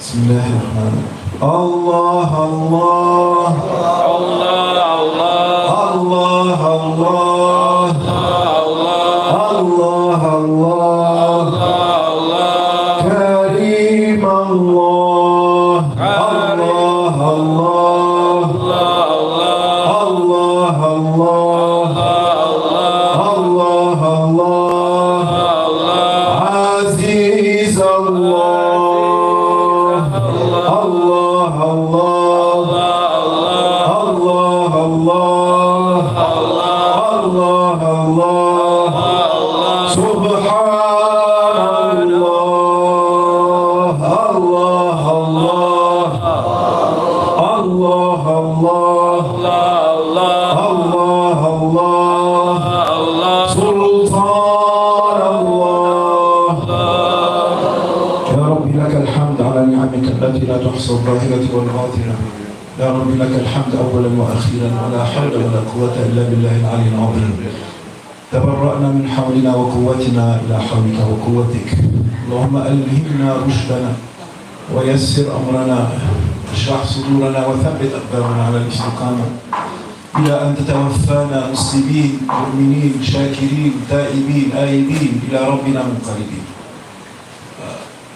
Bismillahirrahmanirrahim. Allah Allah Allah Allah Allah Allah Allah Allah Allah Karim Allah Allah Allah Allah Allah Allah Aziz Allah Allah Allah Allah Allah Allah Subhanallah Allah Allah Allah Allah Allah Sultan Allah يا رب لك الحمد على نعمك التي لا تحصى الظاهرة والباطنة يا رب لك الحمد أولا وأخيرا ولا حول ولا قوة إلا بالله العلي العظيم تبرأنا من حولنا وقوتنا إلى حولك وقوتك اللهم ألهمنا رشدنا ويسر أمرنا اشرح صدورنا وثبت أقدامنا على الاستقامة إلى أن تتوفانا مسلمين مؤمنين شاكرين تائبين آيبين إلى ربنا منقلبين.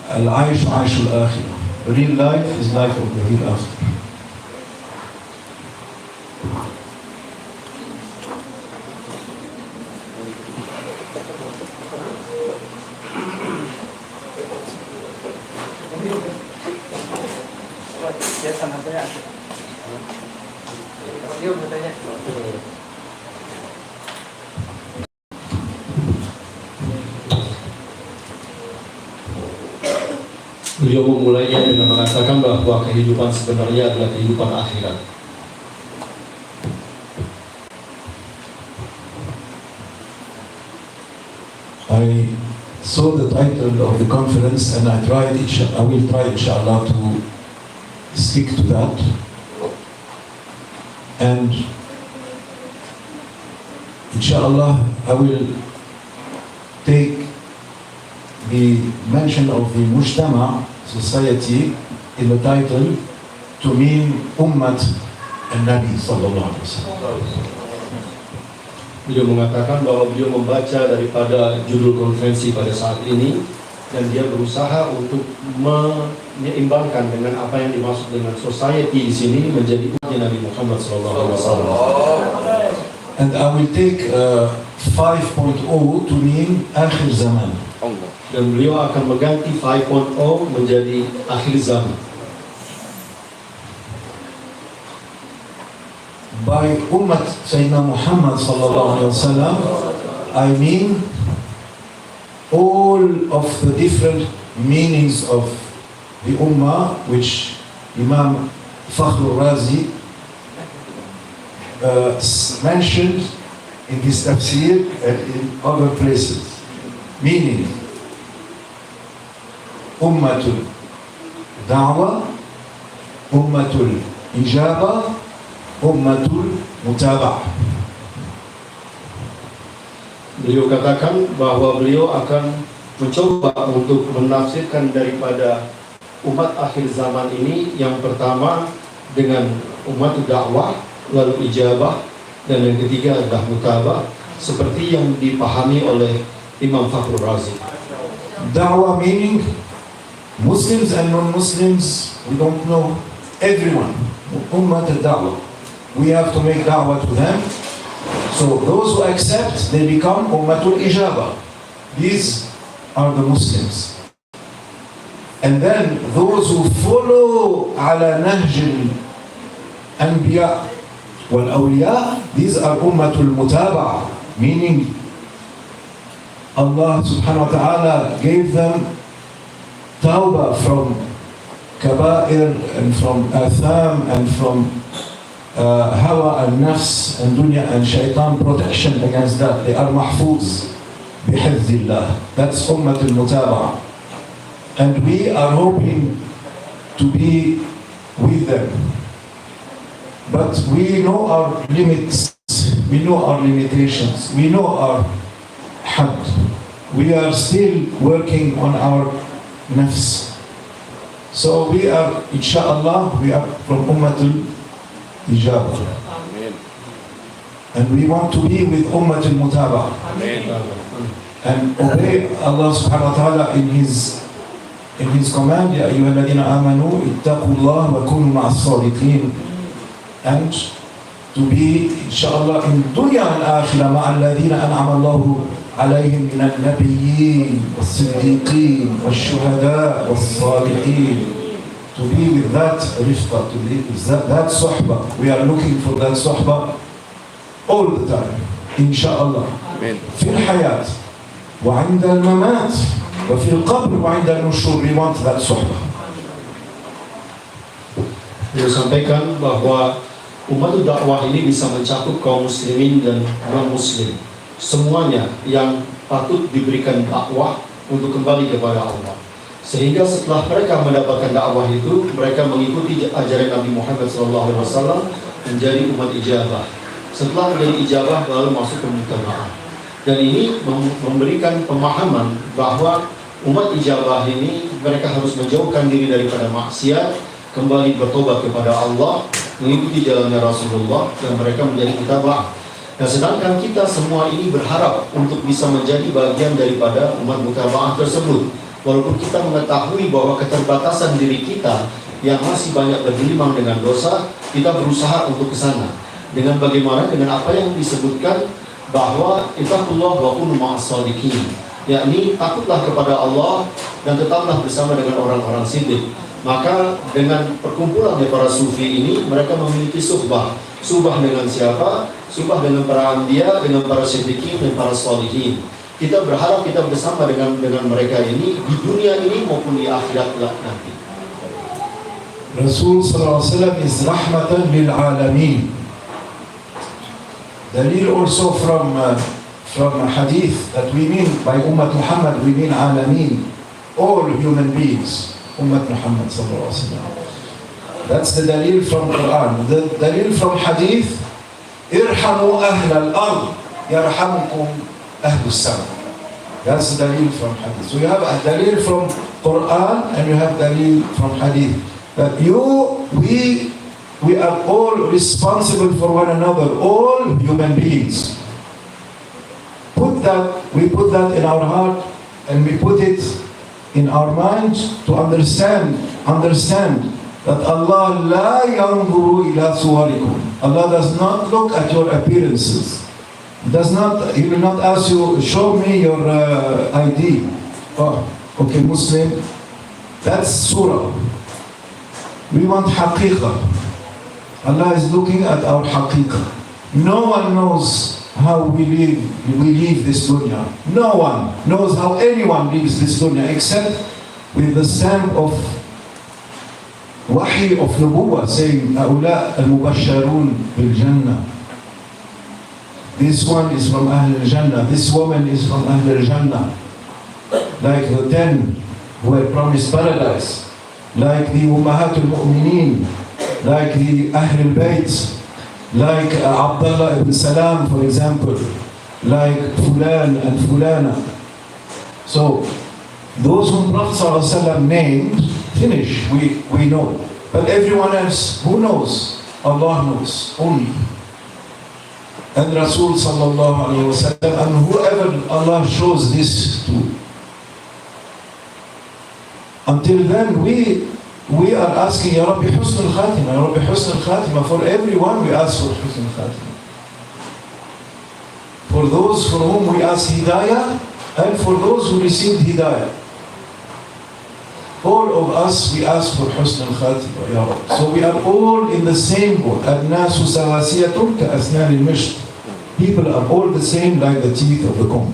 العيش عيش الآخرة. Real life is life of the hereafter. Beliau memulainya dengan mengatakan bahwa kehidupan sebenarnya adalah kehidupan akhirat. I saw the title of the conference and I will try inshallah to stick to that. And inshallah I will take the mention of the Mujtama, society, in the title to mean Ummat al-Nabi sallallahu alaihi wasallam. Beliau mengatakan bahwa beliau membaca daripada judul konferensi pada saat ini dan dia berusaha untuk menyeimbangkan dengan apa yang dimaksud dengan society di sini menjadi umatnya Nabi Muhammad SAW. And I will take 5.0 to mean akhir zaman. Dan beliau akan mengganti 5.0 menjadi akhir zaman. By Ummat Sayyidina Muhammad sallallahu alaihi wasallam, I mean all of the different meanings of the Ummah, which Imam Fakhr al-Razi mentioned in his tafsir and in other places. Meaning, Ummatul Da'wa, Ummatul Ijaba, Ummatul Mutaba'ah. Beliau katakan bahwa beliau akan mencoba untuk menafsirkan daripada umat akhir zaman ini yang pertama dengan umat dakwah, lalu ijabah, dan yang ketiga adalah mutaba'ah seperti yang dipahami oleh Imam Fakhr Razi. Da'wah meaning Muslims and non-Muslims, we don't know everyone. Ummat al-Da'wah. We have to make da'wah to them. So those who accept, they become Ummatul Ijaba. These are the Muslims. And then those who follow ala nahj al-anbiya wal-awliya, these are Ummatul Mutaba'ah, meaning Allah subhanahu wa ta'ala gave them tawbah from kaba'ir and from atham and from hawa and nafs and dunya and shaitan, protection against that. They are mahfuz bihifdillah. That's Ummatul Mutaba'ah. And we are hoping to be with them. But we know our limits, we know our limitations, we know our had. We are still working on our nafs. So we are, inshallah, we are from Ummatul Ijabah. Amin. And we want to be with Ummatul Mutabah. Amin. And obey Allah subhanahu wa ta'ala in His command, Ya ayyuhalladhina amanu ittaqullah wa kunu ma'as sadiqin. And to be, inshallah, in dunya and akhirah ma'alladhina an'ama Allahu alayhim min al-nabiyyin was-siddiqin was-shuhada was-salihin. To be with that rifqa, to be with that suhbah. We are looking for that suhbah all the time, inshallah. Amin. في الحياة وعند الممات وفي القبر وعند النشور. We want that suhbah. Beliau sampaikan bahwa umat dakwah ini bisa mencakup kaum muslimin dan non-muslim, semuanya yang patut diberikan dakwah untuk kembali kepada Allah. Sehingga setelah mereka mendapatkan dakwah itu, mereka mengikuti ajaran Nabi Muhammad SAW menjadi umat ijabah. Setelah menjadi ijabah lalu masuk ke mutaba'ah. Dan ini memberikan pemahaman bahwa umat ijabah ini mereka harus menjauhkan diri daripada maksiat, kembali bertobat kepada Allah, mengikuti jalannya Rasulullah, dan mereka menjadi mutaba'ah. Nah, sedangkan kita semua ini berharap untuk bisa menjadi bagian daripada umat mutaba'ah tersebut. Walaupun kita mengetahui bahwa keterbatasan diri kita yang masih banyak bergelimang dengan dosa, kita berusaha untuk ke sana. Dengan bagaimana? Dengan apa yang disebutkan bahwa ittaqullah wa kunu ma'as shadiqin, yakni takutlah kepada Allah dan tetaplah bersama dengan orang-orang siddiq. Maka dengan perkumpulan para sufi ini, mereka memiliki suhbah. Suhbah dengan siapa? Suhbah dengan para anbiya, dengan para siddiqin dan para shalihin. Kita berharap kita bersama dengan mereka ini di dunia ini maupun di akhirat nanti. Rasul sallallahu alaihi wasallam is rahmatan lil alamin. Dalil also from hadith that we mean by Ummah Muhammad, we mean alamin, all human beings. Ummah Muhammad sallallahu alaihi wasallam. That's the dalil from Quran. The dalil from hadith, irhamu ahl al-ard yarhamukum ahl as-sama. That's the dalil from hadith. So you have a dalil from Quran and you have dalil from hadith. That we are all responsible for one another, all human beings. We put that in our heart and we put it in our mind to understand that Allah la yanzuru ila suwarikum. Allah does not look at your appearances. He will not ask you, show me your ID. Oh, okay, Muslim. That's surah. We want haqiqah. Allah is looking at our haqiqah. No one knows how we leave this dunya. No one knows how anyone leaves this dunya except with the stamp of wahi of nubuwah saying هؤلاء المبشرون بالجنة. This one is from Ahl al-Jannah. This woman is from Ahl al-Jannah. Like the 10 who were promised paradise. Like the Ummahatul Mu'mineen. Like the Ahl al-Bayt. Like Abdullah ibn Salam, for example. Like Fulan and Fulana. So, those whom Prophet ﷺ named, finish, we know. But everyone else, who knows? Allah knows, only. And Rasul sallallahu alayhi wa sallam, and whoever Allah shows this to. Until then, we are asking, Ya Rabbi Husn al-Khatima, Ya Rabbi Husn al-Khatima. For everyone we ask for Husn al-Khatima. For those for whom we ask Hidayah, and for those who received Hidayah. All of us, we ask for Husn al-Khatima, Ya Rabbi. So we are all in the same boat. Al-Nasu sawasiyatun ka-asnan al-misht. People are all the same like the teeth of the comb.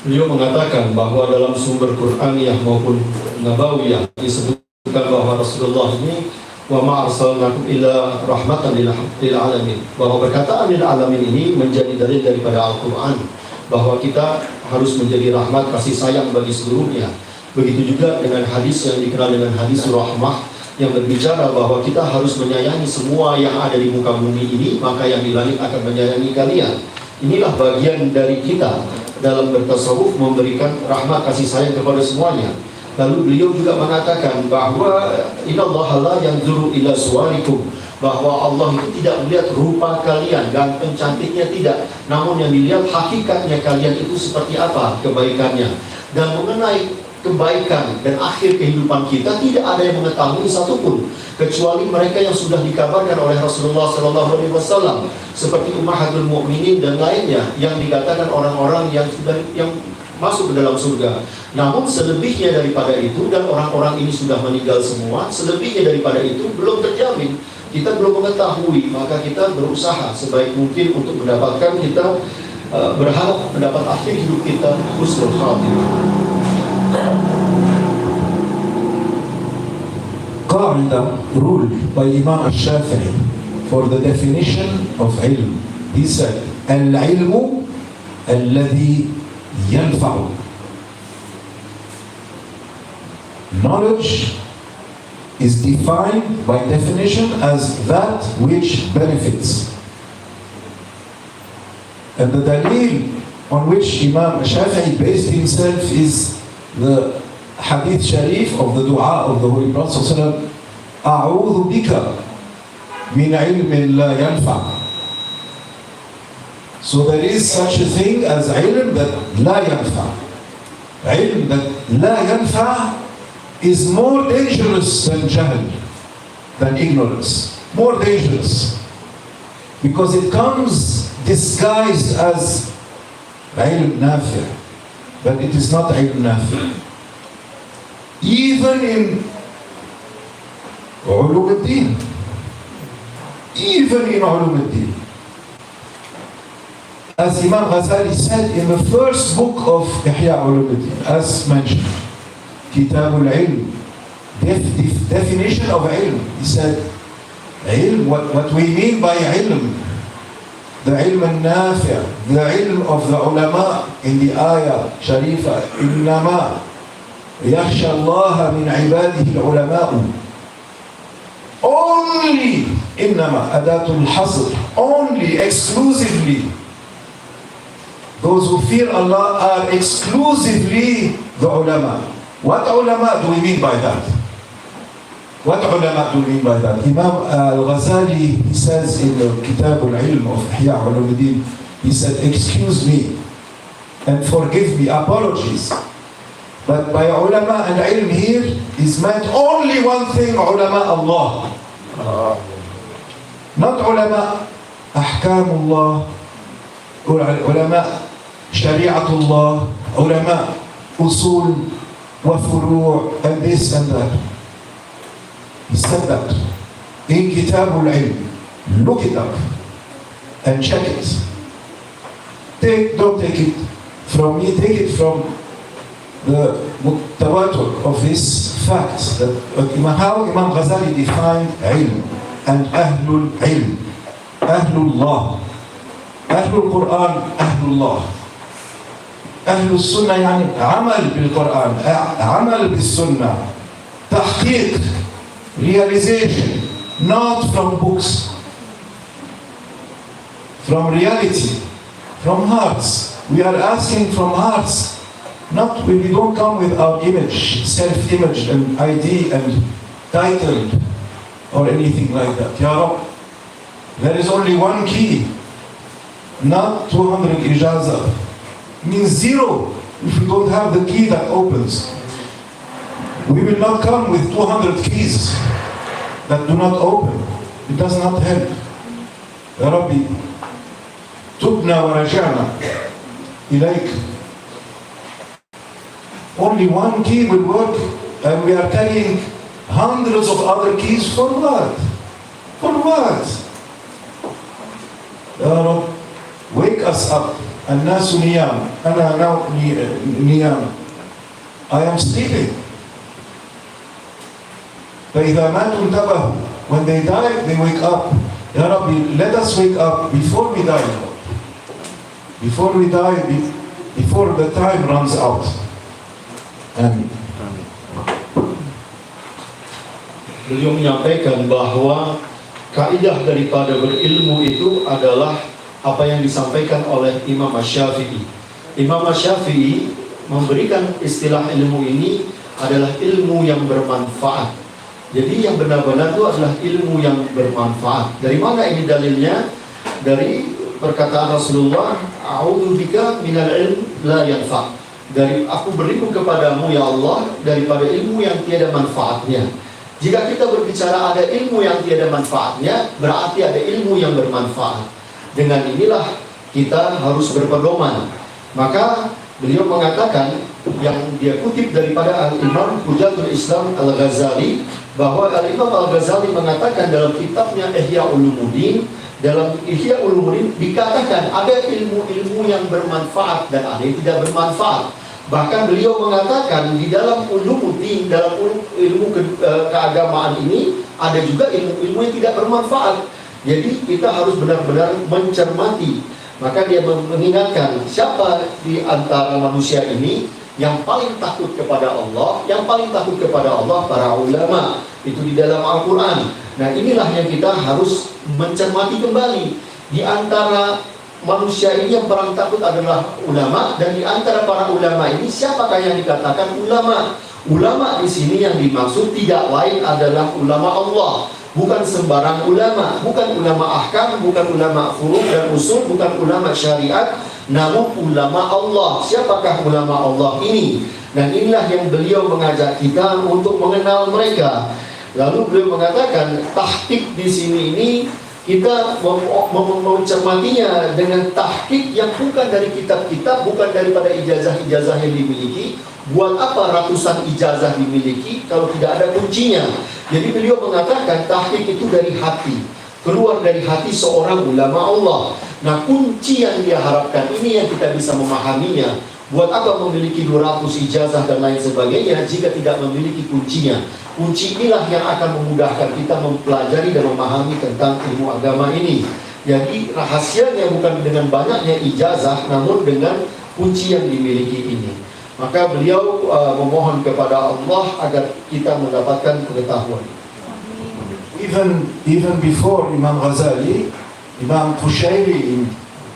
Beliau mengatakan bahwa dalam sumber Qur'aniyah maupun Nabawiyah disebutkan bahwa Rasulullah ini wa ma arsalnakum illa rahmatan lil alamin. Bahwa perkataan lil alamin ini menjadi dalil daripada Al-Qur'an bahwa kita harus menjadi rahmat kasih sayang bagi seluruhnya. Begitu juga dengan hadis yang dikenal dengan hadis rahmah yang berbicara bahwa kita harus menyayangi semua yang ada di muka bumi ini, maka yang di langit akan menyayangi kalian. Inilah bagian dari kita dalam bertasawuf, memberikan rahmat kasih sayang kepada semuanya. Lalu beliau juga mengatakan bahwa innallaha la yanzuru ila suwarikum, bahwa Allah itu tidak melihat rupa kalian, ganteng cantiknya tidak, namun yang dilihat hakikatnya kalian itu seperti apa kebaikannya. Dan mengenai kebaikan dan akhir kehidupan kita tidak ada yang mengetahui satupun kecuali mereka yang sudah dikabarkan oleh Rasulullah SAW, seperti Ummahatul Mukminin dan lainnya yang dikatakan orang-orang yang masuk ke dalam surga. Namun selebihnya daripada itu, dan orang-orang ini sudah meninggal semua, selebihnya daripada itu belum terjamin. Kita belum mengetahui, maka kita berusaha sebaik mungkin untuk mendapatkan, kita berharap mendapat akhir hidup kita husnul khatimah. Qaida rule by Imam al-Shafi'i for the definition of ilm. He said, al-ilmu alladhi yanfa'u. Knowledge is defined by definition as that which benefits. And the dalil on which Imam Shafi'i based himself is the hadith sharif of the dua of the Holy Prophet ﷺ, أعوذ بك من علم لا ينفع. So there is such a thing as ilm that لا ينفع. Ilm that لا ينفع is more dangerous than jahl, than ignorance. More dangerous. Because it comes disguised as ilm nafi', but it is not ilm nafi'. Even in ulum al-din, even in ulum al-din, as Imam Ghazali said in the first book of Ihya Ulum al-Din, as mentioned, Kitab al-Ilm, definition of ilm. He said, ilm, what we mean by ilm, the ilm al-nafi', the ilm of the ulama in the ayah sharifa, innama yakhsha Allah min ibadihi al-ulama'u. Only, innama, adatul hasr, only, exclusively, those who fear Allah are exclusively the ulama. What ulama do we mean by that? What ulama do we mean by that? Imam al-Ghazali, he says in the Kitab al-Ilm of Ihya Ulum al-Din, he said, excuse me and forgive me, apologies. But by ulama and ilm here is meant only one thing, ulama Allah. Not ulama ahkamullah, ulama shari'atullah, ulama usul wa furu' and this and that. He said that in Kitab al-Ilm. Look it up and check it. Don't take it from me, take it from the tawatur of this fact that how Imam Ghazali defined ilm and ahlul ilm, ahlullah, ahlul Quran, ahlullah, ahlul sunnah يعني عمل بالقرآن, عمل بالسنة, تحقيق, realization, not from books, from reality, from hearts. We are asking from hearts. Not, we don't come with our image, self-image and ID and title or anything like that. Ya Rab, there is only one key, not 200 ijaza. Means zero if we don't have the key that opens. We will not come with 200 keys that do not open. It does not help. Ya Rabbi, tubna wa raja'na ilayk. Only one key will work, and we are carrying hundreds of other keys for what? For what? Ya Rab, wake us up. An-nasu niyam. Ana now niyam. I am sleeping. فَإِذَا مَاتُوا انْتَبَهُوا. When they die, they wake up. Ya Rabbi, let us wake up before we die. Before we die, before the time runs out. Amin. Beliau menyampaikan bahwa kaidah daripada berilmu itu adalah apa yang disampaikan oleh Imam Asy-Syafi'i. Imam Asy-Syafi'i memberikan istilah ilmu ini adalah ilmu yang bermanfaat. Jadi yang benar-benar itu adalah ilmu yang bermanfaat. Dari mana ini dalilnya? Dari perkataan Rasulullah, a'udzubika minal ilm la yanfa'. Dari aku berlindung kepadamu ya Allah daripada ilmu yang tiada manfaatnya. Jika kita berbicara ada ilmu yang tiada manfaatnya, berarti ada ilmu yang bermanfaat. Dengan inilah kita harus berpedoman. Maka beliau mengatakan, yang dia kutip daripada Al-Imam Hujatul Islam Al-Ghazali, bahwa Al-Imam Al-Ghazali mengatakan dalam kitabnya Ihya Ulumuddin, dalam Ihya Ulumuddin dikatakan ada ilmu-ilmu yang bermanfaat dan ada yang tidak bermanfaat. Bahkan beliau mengatakan di dalam ulumuddin, dalam ilmu keagamaan ini ada juga ilmu-ilmu yang tidak bermanfaat. Jadi kita harus benar-benar mencermati. Maka dia mengingatkan siapa di antara manusia ini yang paling takut kepada Allah, yang paling takut kepada Allah para ulama. Itu di dalam Al-Quran. Nah inilah yang kita harus mencermati kembali. Di antara manusia ini yang paling takut adalah ulama, dan di antara para ulama ini siapakah yang dikatakan ulama? Ulama di sini yang dimaksud tidak lain adalah ulama Allah. Bukan sembarang ulama, bukan ulama ahkam, bukan ulama furu' dan usul, bukan ulama syariat, namun ulama Allah. Siapakah ulama Allah ini? Dan inilah yang beliau mengajak kita untuk mengenal mereka. Lalu beliau mengatakan tahqiq di sini ini kita mencermatinya dengan tahqiq yang bukan dari kitab-kitab, bukan daripada ijazah-ijazah yang dimiliki. Buat apa ratusan ijazah dimiliki kalau tidak ada kuncinya? Jadi beliau mengatakan tahqiq itu dari hati, keluar dari hati seorang ulama Allah. Nah kunci yang dia harapkan ini yang kita bisa memahaminya. Buat apa memiliki 200 ijazah dan lain sebagainya jika tidak memiliki kuncinya? Kunci inilah yang akan memudahkan kita mempelajari dan memahami tentang ilmu agama ini. Jadi rahasianya bukan dengan banyaknya ijazah, namun dengan kunci yang dimiliki ini. Maka beliau memohon kepada Allah agar kita mendapatkan pengetahuan. Even before Imam Ghazali, Imam Qushayri,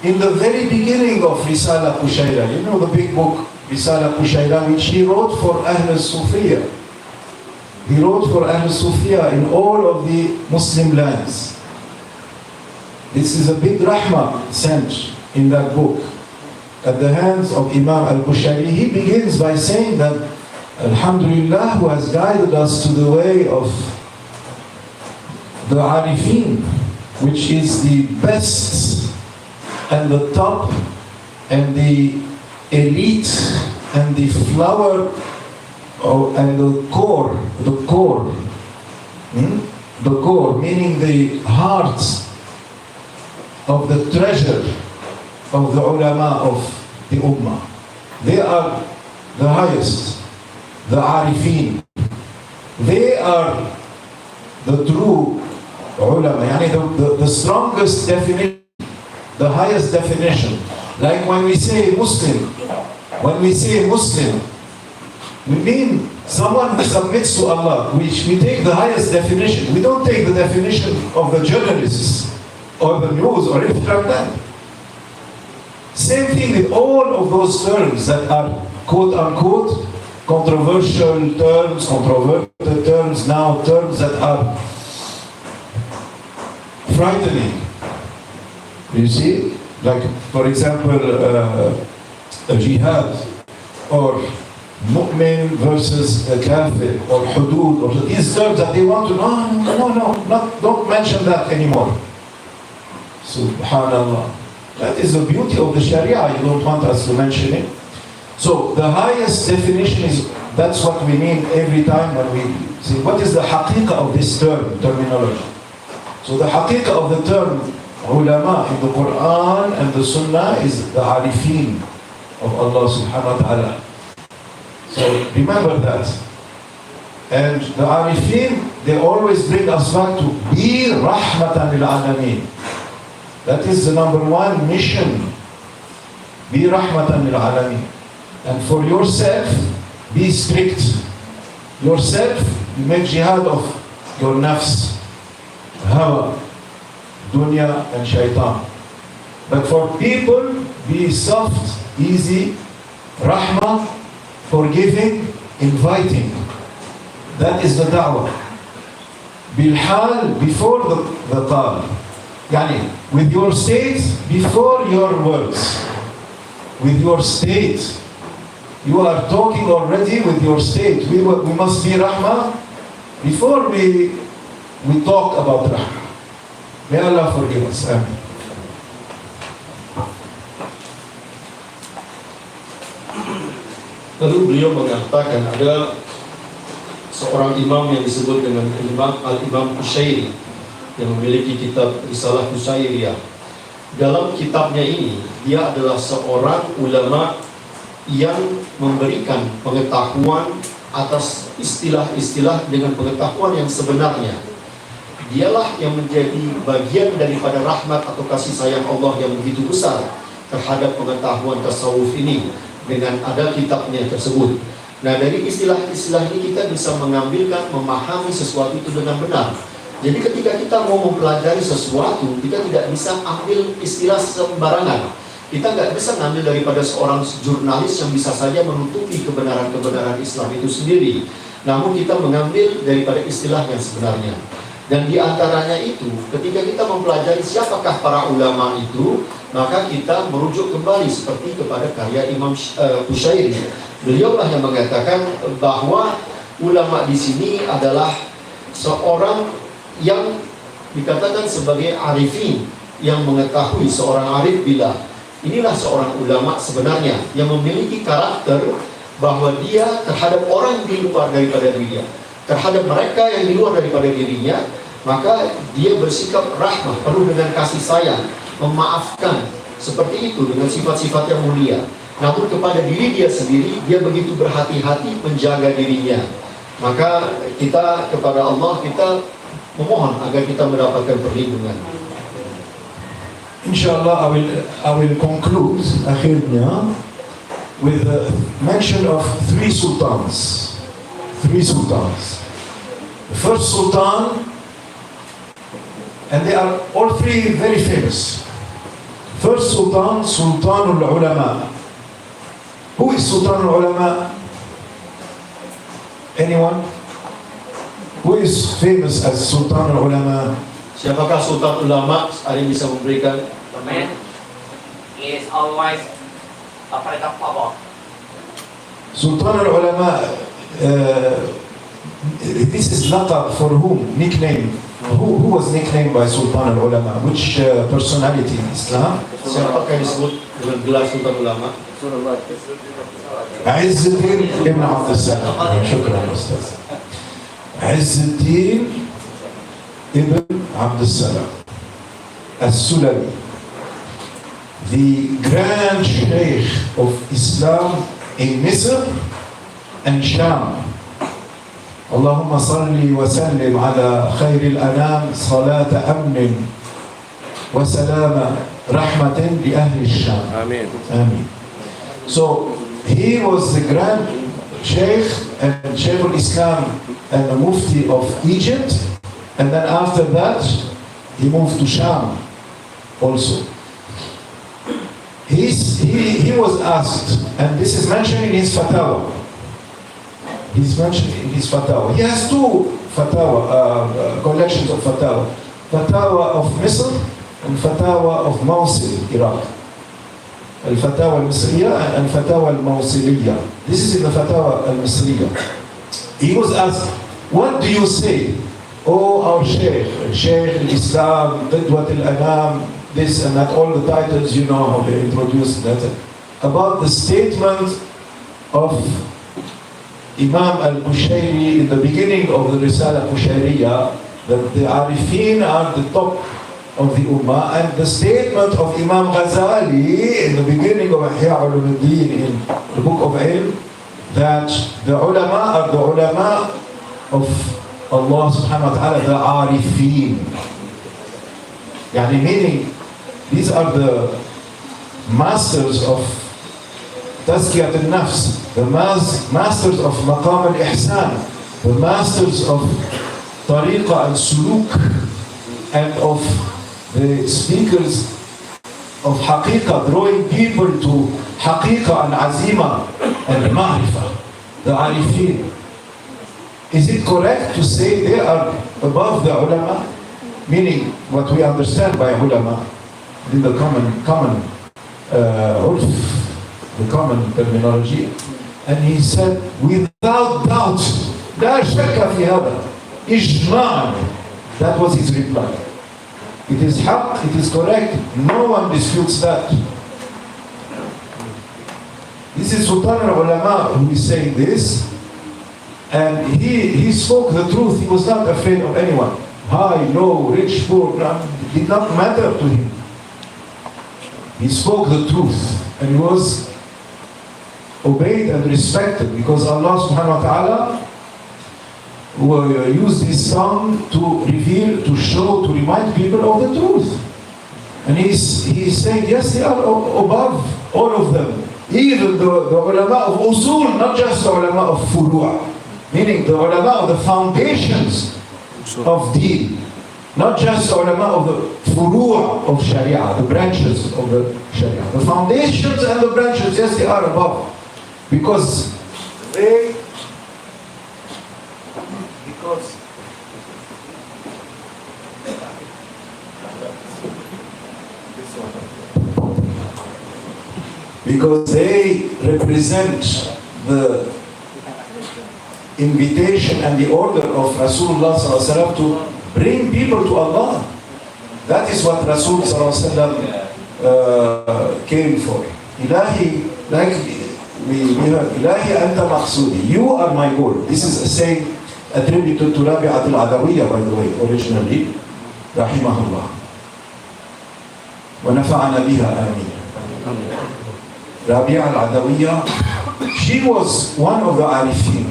in the very beginning of Risala Qushayra, you know the big book Risala Qushayra, which he wrote for Ahl al-Sufiyya. He wrote for Ahl al-Sufiyya in all of the Muslim lands. This is a big rahmah sent in that book at the hands of Imam al-Qushayri. He begins by saying that Alhamdulillah, who has guided us to the way of the Arifin, which is the best and the top and the elite and the flower and the core, meaning the hearts of the treasure of the ulama of the ummah. They are the highest, the Arifin. They are the true ulama, the strongest definition, the highest definition. Like when we say Muslim, we mean someone who submits to Allah, which we take the highest definition. We don't take the definition of the journalists or the news or anything like that. Same thing with all of those terms that are quote unquote controversial terms, controverted terms, now terms that are frightening. You see, like for example, jihad, or mu'min versus kafir, or hudud, or these terms that they want to, don't mention that anymore. Subhanallah. That is the beauty of the Sharia. You don't want us to mention it. So the highest definition is, that's what we mean every time when we say, what is the haqiqah of this terminology? So the haqiqah of the term ulama in the Quran and the Sunnah is the arifin of Allah subhanahu wa ta'ala. So remember that. And the arifin, they always bring us back to be rahmatan lil alameen. That is the number one mission. Be rahmatan lil alameen. And for yourself, be strict. Yourself, you make jihad of your nafs, hawa, dunya and shaitan. But for people, be soft, easy, rahmah, forgiving, inviting. That is the da'wah. Bilhal before the qal. Yani, with your state before your words. With your state. You are talking already with your state. We must be rahmah before we talk about rahmah. May Allah forgive us. Amen. Lalu beliau mengatakan ada seorang imam yang disebut dengan Al-Imam Qushairi yang memiliki kitab Risalah Qushairiyah. Dalam kitabnya ini, dia adalah seorang ulama yang memberikan pengetahuan atas istilah-istilah dengan pengetahuan yang sebenarnya. Dialah yang menjadi bagian daripada rahmat atau kasih sayang Allah yang begitu besar terhadap pengetahuan tasawuf ini dengan ada kitabnya tersebut. Nah, dari istilah-istilah ini kita bisa mengambilkan, memahami sesuatu itu dengan benar. Jadi ketika kita mau mempelajari sesuatu, kita tidak bisa ambil istilah sembarangan. Kita nggak bisa ngambil daripada seorang jurnalis yang bisa saja menutupi kebenaran-kebenaran Islam itu sendiri. Namun kita mengambil daripada istilah yang sebenarnya. Dan di antaranya itu, ketika kita mempelajari siapakah para ulama itu, maka kita merujuk kembali seperti kepada karya Imam Qushairi. Beliaulah yang mengatakan bahwa ulama di sini adalah seorang yang dikatakan sebagai arifin, yang mengetahui seorang arif billah. Inilah seorang ulama sebenarnya yang memiliki karakter bahwa dia terhadap orang di luar daripada dirinya, terhadap mereka yang di luar daripada dirinya, maka dia bersikap rahmah, penuh dengan kasih sayang, memaafkan, seperti itu dengan sifat-sifat yang mulia. Namun kepada diri dia sendiri, dia begitu berhati-hati menjaga dirinya. Maka kita kepada Allah, kita memohon agar kita mendapatkan perlindungan. Inshallah, I will conclude akhirnya with the mention of three sultans. Three sultans. The first sultan, and they are all three very famous. First sultan, Sultanul Ulama. Who is Sultanul Ulama? Anyone? Who is famous as Sultanul Ulama? Siapakah Sultan Ulama? Ada yang bisa memberikan? The man is always afraid of power. Sultanul Ulama, this is laqab for whom? Nickname. Who was nicknamed by Sultan al-Ulama? Which personality in Islam? Siapakah yang disebut dengan gelar Sultan Ulama? Izzuddin ibn Abdul Salam. Shukran, Ustaz. Izzuddin ibn Abdul Salam As-Sulami, the grand sheikh of Islam in Misr and Sham. اللهم صل وسلم على خير الأنام صلاة أمن وسلام رحمة لأهل الشام. Amin. Amin. So he was the grand Sheikh and Sheikh al-Islam and the Mufti of Egypt, and then after that he moved to Sham also. He was asked, and this is mentioned in his fatwa. He's mentioned in his fatwa. He has two fatwa, collections of fatwa. Fatwa of Misr and fatwa of Mosul, Iraq. Al-Fatawa al-Misriya and Fatawa al-Mawsiliyya. This is in the Fatawa al-Misriya. He was asked, what do you say? Oh, our Sheikh, Sheikh al-Islam, Qidwat al-Anam, this and that, all the titles, you know how they introduced that. About the statement of Imam al-Qushairi in the beginning of the Risala Qushairiyah, that the Arifin are the top of the Ummah, and the statement of Imam Ghazali in the beginning of Ihya Ulumuddin in the book of Ilm, that the ulama are the ulama of Allah subhanahu wa ta'ala, the Arifin. Yani meaning, these are the masters of Tazkiyat al-Nafs, the masters of Maqam al-Ihsan, the masters of Tariqa al-Suluk, and of the speakers of Haqiqah, drawing people to Haqiqah and Azima and Ma'rifah. the Arifin. Is it correct to say they are above the ulama? Meaning, what we understand by ulama, in the common urf, the common terminology. And he said, without doubt, لا شك في هذا, إجماعاً. That was his reply. It is haq, it is correct, no one disputes that. This is Sultan al-Ulama who is saying this, and he spoke the truth. He was not afraid of anyone. High, low, rich, poor, it did not matter to him. He spoke the truth, and he was obeyed and respected, because Allah subhanahu wa ta'ala used his son to reveal, to show, to remind people of the truth. And he's saying, yes, they are above all of them. Even the ulama of usul, not just the ulama of furu'a, meaning the ulama of the foundations of deen, not just the ulama of the furu'a of sharia, the branches of the sharia. The foundations and the branches, yes, they are above. Because they represent the invitation and the order of Rasulullah sallallahu alaihi wasallam to bring people to Allah. That is what Rasul sallallahu alaihi wasallam came for. Ilahi, like we heard, Ilahi anta maqsudi, you are my goal. This is a saying attributed to Rabi'at al-Adawiyya, by the way, originally, rahimahullah. Wa nafa'ana biha, ameen. Rabi'a al-Adawiyya, she was one of the Arifin.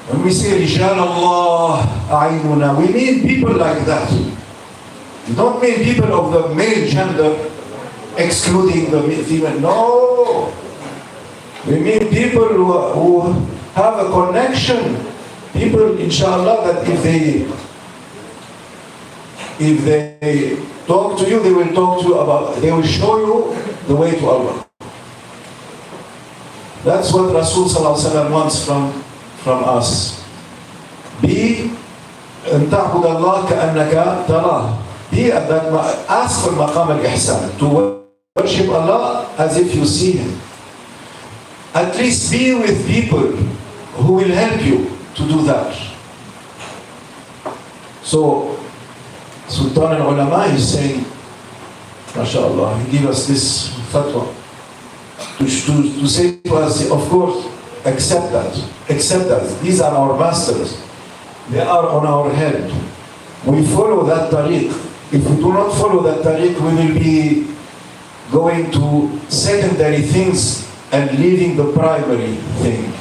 When we say Rijal Allah A'inuna, we mean people like that. We don't mean people of the male gender, excluding the female. No! We mean people who have a connection. People, inshallah, that if they talk to you, they will talk to you about, they will show you the way to Allah. That's what Rasul sallallahu alaihi wasallam wants from us. Be أن تعبد الله كأنك تراه. Be at that, ask for maqam al-ihsan, to worship Allah as if you see Him. At least be with people who will help you to do that. So, Sultan al-Ulama is saying, MashaAllah, he gave us this fatwa to say to us, of course, accept that. These are our masters. They are on our head. We follow that tariq. If we do not follow that tariq, we will be going to secondary things and leaving the primary thing.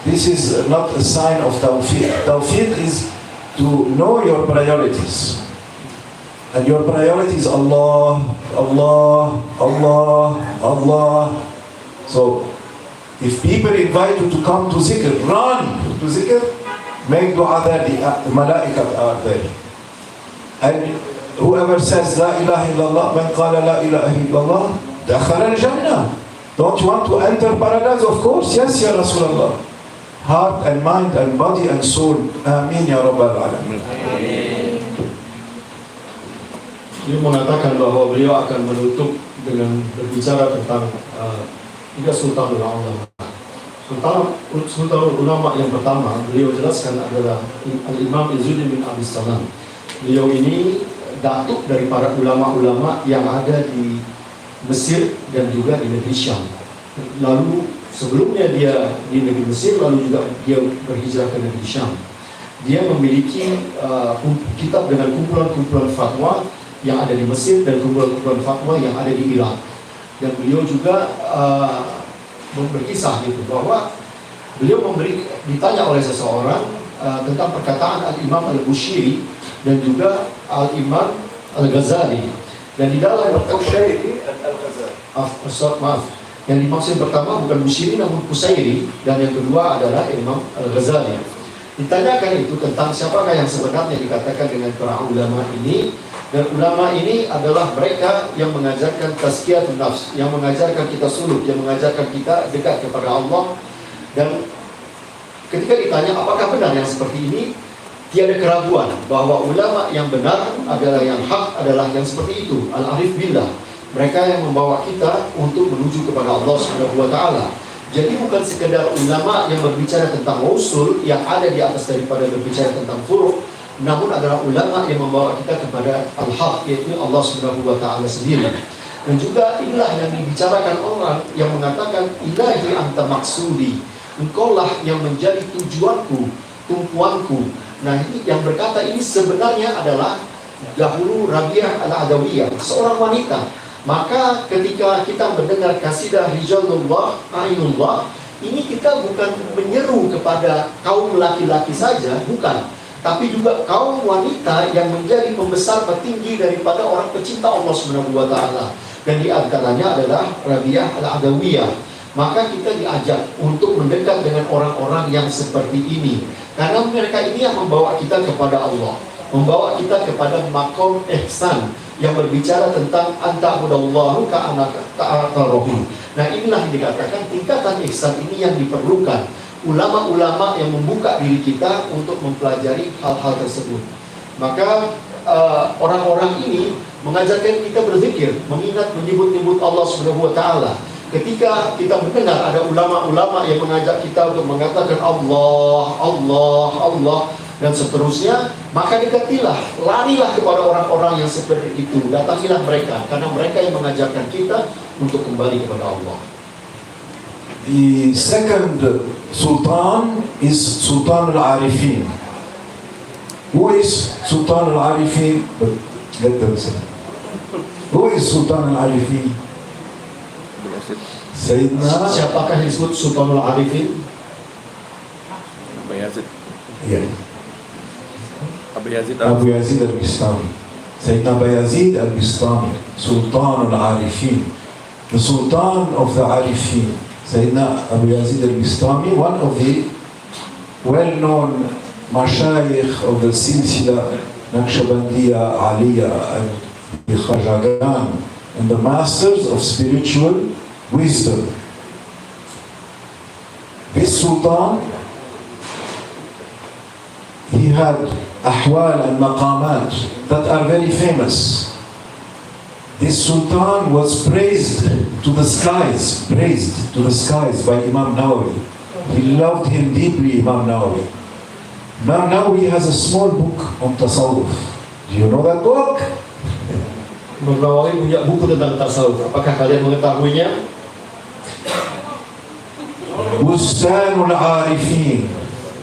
This is not a sign of tawfiq. Tawfiq is to know your priorities. And your priority is Allah, Allah, Allah, Allah. So, if people invite you to come to zikr, run to zikr, make dua there, the malaikat are there. And whoever says, La ilaha illallah, man qala la ilaha illallah, dakhala al-jannah. Don't you want to enter paradise? Of course, yes, Ya Rasulullah. Heart and mind and body and soul. Amin, Ya Rabbal Alamin. Dia mengatakan bahwa beliau akan menutup dengan berbicara tentang tiga sultan ulama. Sultan ulama yang pertama beliau jelaskan adalah Al-Imam Izzuddin bin Abi Salam. Beliau ini datuk dari para ulama-ulama yang ada di Mesir dan juga di negeri Syam. Lalu sebelumnya dia di negeri Mesir, lalu juga dia berhijrah ke negeri Syam. Dia memiliki kitab dengan kumpulan-kumpulan fatwa yang ada di Mesir dan kumpulan-kumpulan fatwa yang ada di Irak. Dan beliau juga berkisah gitu bahwa beliau ditanya oleh seseorang tentang perkataan Al-Imam Al-Bushiri dan juga Al-Imam Al-Ghazali. Dan di dalam maaf, yang dimaksud pertama bukan Bushiri namun Qusairi, dan yang kedua adalah Imam Al-Ghazali. Ditanyakan itu tentang siapakah yang sebenarnya dikatakan dengan para ulama ini Dan ulama ini adalah mereka yang mengajarkan tazkiyatun nafs, yang mengajarkan kita suluk, yang mengajarkan kita dekat kepada Allah. Dan ketika ditanya apakah benar yang seperti ini, tiada keraguan bahwa ulama yang benar adalah yang hak, adalah yang seperti itu, al-arif billah. Mereka yang membawa kita untuk menuju kepada Allah Subhanahu wa taala. Jadi bukan sekedar ulama yang berbicara tentang usul yang ada di atas daripada berbicara tentang furu', namun adalah ulama yang membawa kita kepada al-haq, yaitu Allah Subhanahu wa taala sendiri. Dan juga inilah yang dibicarakan orang yang mengatakan ilahi anta maksudi, engkaulah yang menjadi tujuanku, tumpuanku. Nah, ini yang berkata ini sebenarnya adalah dahulu Rabi'ah al-Adawiyah, seorang wanita. Maka ketika kita mendengar kasidah Rijalullah, Ainullah, ini kita bukan menyeru kepada kaum laki-laki saja, bukan, tapi juga kaum wanita yang menjadi pembesar petinggi daripada orang pecinta Allah Subhanahu wa taala. Dan di antaranya adalah Rabi'ah al-Adawiyah. Maka kita diajak untuk mendekat dengan orang-orang yang seperti ini, karena mereka ini yang membawa kita kepada Allah, membawa kita kepada makom ihsan yang berbicara tentang anta'budallahu ka'annaka ta'arahu. Nah, inilah yang dikatakan tingkatan ihsan ini yang diperlukan ulama-ulama yang membuka diri kita untuk mempelajari hal-hal tersebut. Maka orang-orang ini mengajarkan kita berzikir, mengingat, menyebut-nyebut Allah Subhanahu wa taala. Ketika kita mendengar ada ulama-ulama yang mengajak kita untuk mengatakan Allah, Allah, Allah dan seterusnya, maka dekatilah, larilah kepada orang-orang yang seperti itu. Datangilah mereka, karena mereka yang mengajarkan kita untuk kembali kepada Allah. The second Sultan is Sultan al-Arifin. Who is Sultan al-Arifin? Let them say. Who is Sultan al-Arifin? Sayyidina. Siapakah yang disebut Sultan al-Arifin? Abu Yazid. Yeah. Abu Abu Yazid. Yazid al-Bistami. Sayyidina Abu Yazid al-Bistami, Sultan al-Arifin, the Sultan of the Arifin. Sayyidina Abu Yazid al-Bistami, one of the well-known mashayikh of the Silsila, Naqshbandiya, Aliya, and the Khajagan, and the masters of spiritual wisdom. This Sultan, he had ahwal and maqamat that are very famous. This Sultan was praised to the skies by Imam Nawawi. He loved him deeply, Imam Nawawi. Imam Nawawi has a small book on tasawwuf. Do you know that book? Imam Nawawi punya buku tentang tasawuf. Apakah kalian mengetahuinya? Bustanul Arifin,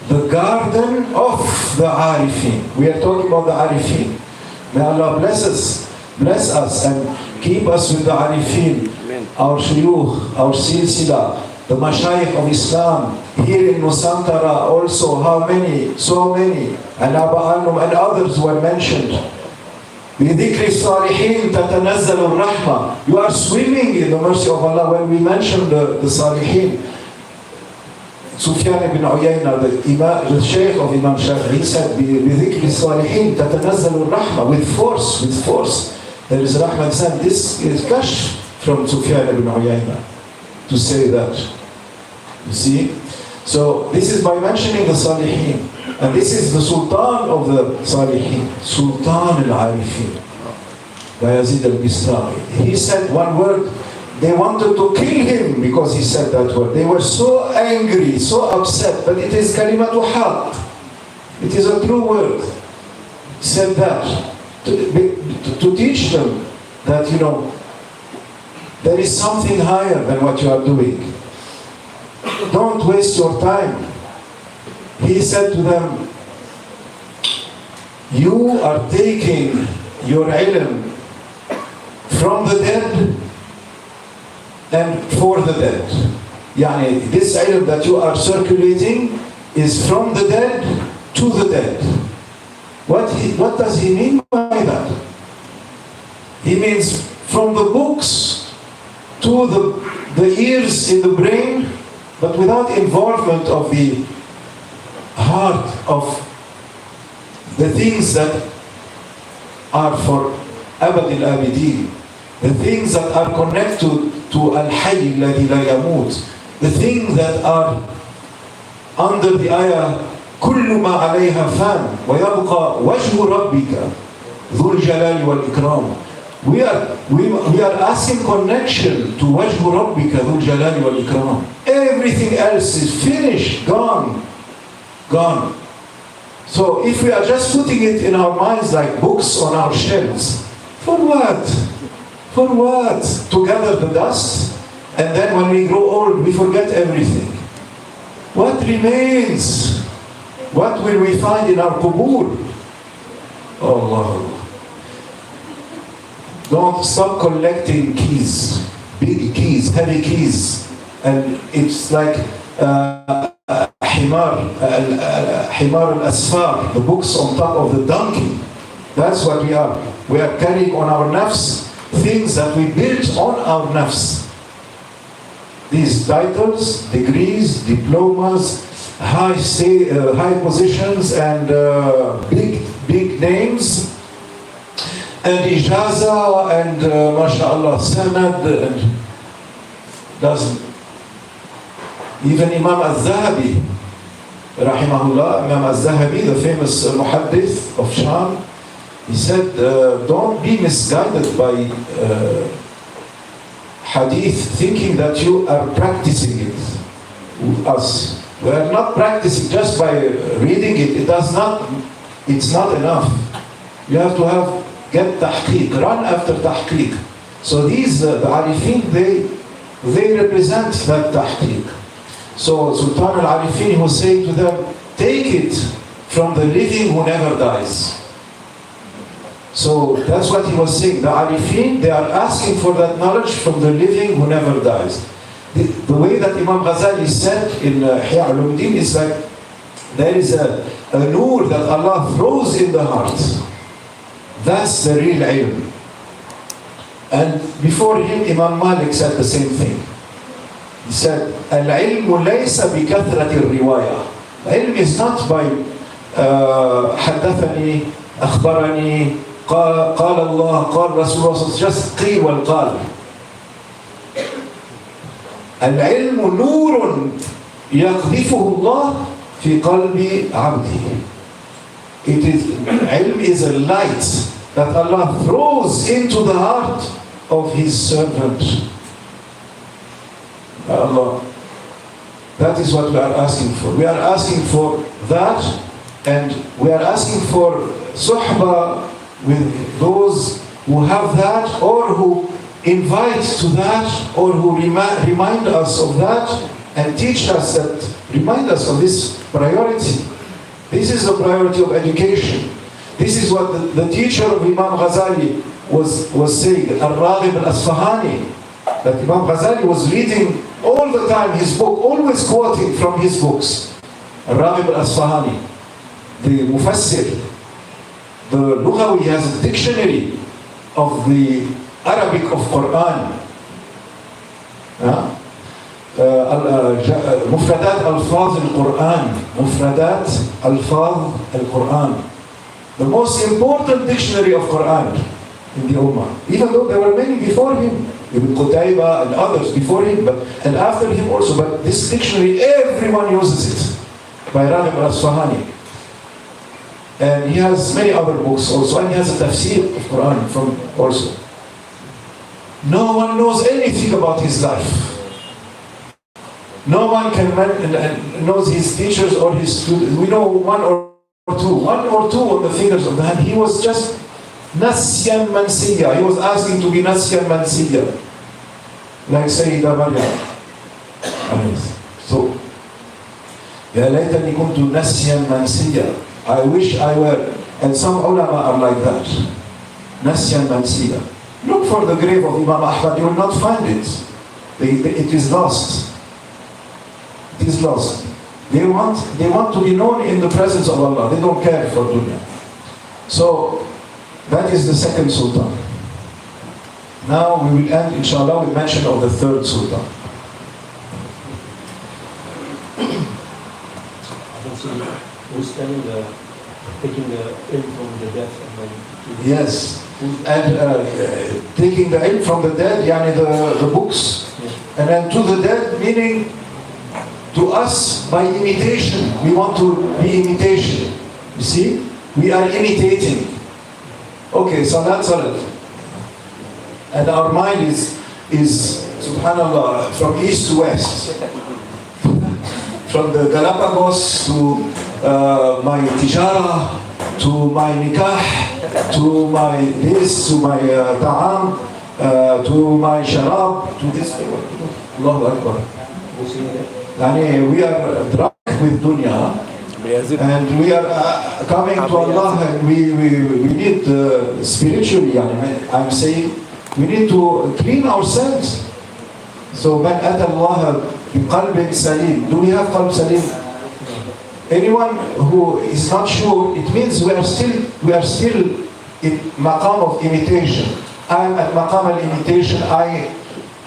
the garden of the Arifin. We are talking about the Arifin. May Allah bless us and keep us with the Arifin, our shuyukh, our silsila, the mashayikh of Islam. Here in Nusantara also, how many? So many. And Aba Anum and others were mentioned. بِذِكْرِ الصَّالِحِينَ تَتَنَزَّلُ الرَّحْمَةِ. You are swimming in the mercy of Allah. When we mention the Salihin, Sufyan ibn Uyayna, the Shaykh of Imam Shafi'i, he said, بِذِكْرِ الصَّالِحِينَ تَتَنَزَّلُ الرَّحْمَةِ. With force. There is Rahman said, this is kashf from Sufyan ibn Uyayna to say that. You see? So this is by mentioning the Salihin. And this is the Sultan of the Salihin, Sultan al-Arifin, Bayazid al-Bistami. He said one word, they wanted to kill him because he said that word. They were so angry, so upset, but it is kalimatu haq. It is a true word. He said that to teach them that, you know, there is something higher than what you are doing. Don't waste your time. He said to them, you are taking your ilm from the dead and for the dead. Yani, this ilm that you are circulating is from the dead to the dead. What does he mean by that? He means from the books to the ears in the brain, but without involvement of the heart, of the things that are for Abad al-Abidin. The things that are connected to Al-Hayy alladhi la yamut. The things that are under the ayah كل ما عليها فان ويبقى وجه ربك ذو الجلال والإكرام. We are asking connection to وجه ربك ذو الجلال والإكرام. Everything else is finished, gone. So if we are just putting it in our minds like books on our shelves, for what? For what? To gather the dust, and then when we grow old, we forget everything. What remains? What will we find in our qubur? Allah. Don't stop collecting keys, big keys, heavy keys, and it's like Himar al-Asfar, the books on top of the donkey. That's what we are. We are carrying on our nafs things that we built on our nafs. These titles, degrees, diplomas, high positions, and big names, and ijaza, and mashallah, sanad, and doesn't. Even Imam al-Zahabi, rahimahullah, Imam al-Zahabi, the famous muhaddith of Sham, he said, don't be misguided by hadith thinking that you are practicing it with us. We are not practicing just by reading it. It's not enough. You have to get tahqiq, run after tahqiq. So these, the Arifin, they represent that tahqiq. So Sultan al-Arifin was saying to them, take it from the living who never dies. So that's what he was saying. The Arifin, they are asking for that knowledge from the living who never dies. The way that Imam Ghazali said in Ihya Ulumuddin is like, there is a nur that Allah throws in the heart. That's the real ilm. And before him, Imam Malik said the same thing. He said, Al-ilmu laysa bi kathrati riwaya. Ilm is not by حدثني, أخبرني, قال الله, قال Rasulullah, just قيل والقال. العلم نور يقذفه الله في قلب عبده. Ilm is a light that Allah throws into the heart of His servant. Allah. That is what we are asking for. We are asking for that, and we are asking for suhbah with those who have that, or who invite to that, or who remind us of that, and teach us that, remind us of this priority. This is the priority of education. This is what the teacher of Imam Ghazali was saying, Al-Raghib al-Asfahani, that Imam Ghazali was reading all the time his book, always quoting from his books. Al-Raghib al-Asfahani, the Mufassir, the Lughawi, has a dictionary of the Arabic of Quran. Mufradat Alfaz al-Quran. Mufradat Alfaz al-Quran. The most important dictionary of Quran in the Ummah. Even though there were many before him, Ibn Qutayba and others before him, and after him also. But this dictionary, everyone uses it, by Raghib al-Asfahani. And he has many other books also, and he has a tafsir of Quran from also. No one knows anything about his life. No one knows his teachers or his students. We know one or two on the fingers of the hand. He was just Nasyan Mansiya. He was asking to be Nasyan Mansiya, like Sayyida Maryam. So, Ya laytani kuntu Nasyan Mansiya. I wish I were. And some ulama are like that. Nasyan Mansiya. Look for the grave of Imam Ahmad, you will not find it. It is lost. It is lost. They want to be known in the presence of Allah. They don't care for dunya. So, that is the second sultan. Now we will end, inshallah, with mention of the third sultan. Who's telling the taking the ilm from the dead and then Yes, and taking the ilm from the dead, yani the books, and then to the dead, meaning to us by imitation. We want to be imitation. You see, we are imitating. Okay, salat, and our mind is subhanallah from east to west, from the Galapagos to my tijara, to my nikah, to my this, to my ta'am, to my sharab, to this. Allahu Akbar. We are drunk with dunya, and we are coming to Allah, and we need spiritually, I'm saying, we need to clean ourselves. So, من أتى الله بقلب سليم. Do we have qalb salim? Anyone who is not sure, it means we are still in maqam of imitation. I am at maqam al-imitation.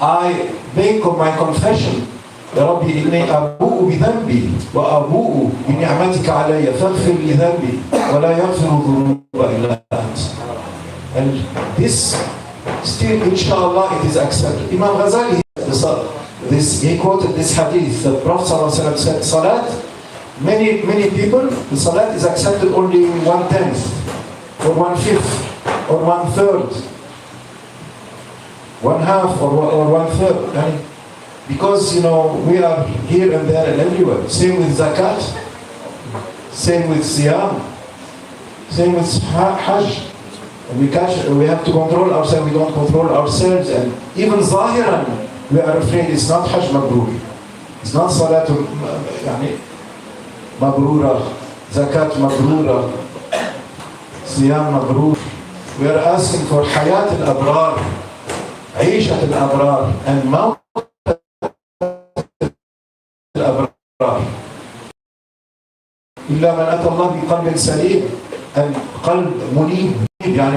I make of my confession. يا ربي إني أبوء بذنبي وأبوء بنعمتك علي فاغفر لي ذنبي ولا يغفر الذنوب إلا أنت. And this still, inshallah, it is accepted. Imam Ghazali, he quoted this hadith. The Prophet ﷺ said, Salat, many people, the Salat is accepted only 1/10, or 1/5, or 1/3, 1/2, or 1/3. Because, we are here and there and everywhere. Same with zakat, same with siyam, same with hajj. And we have to control ourselves, we don't control ourselves. And even zahiran, we are afraid it's not hajj mabrur. It's not salatul mabrura, zakat mabrura, siyam mabrur. We are asking for hayat al-abrar, aishat al-abrar, and maut الأبرار إلا من أتى الله بقلب سليم and قلب منيب.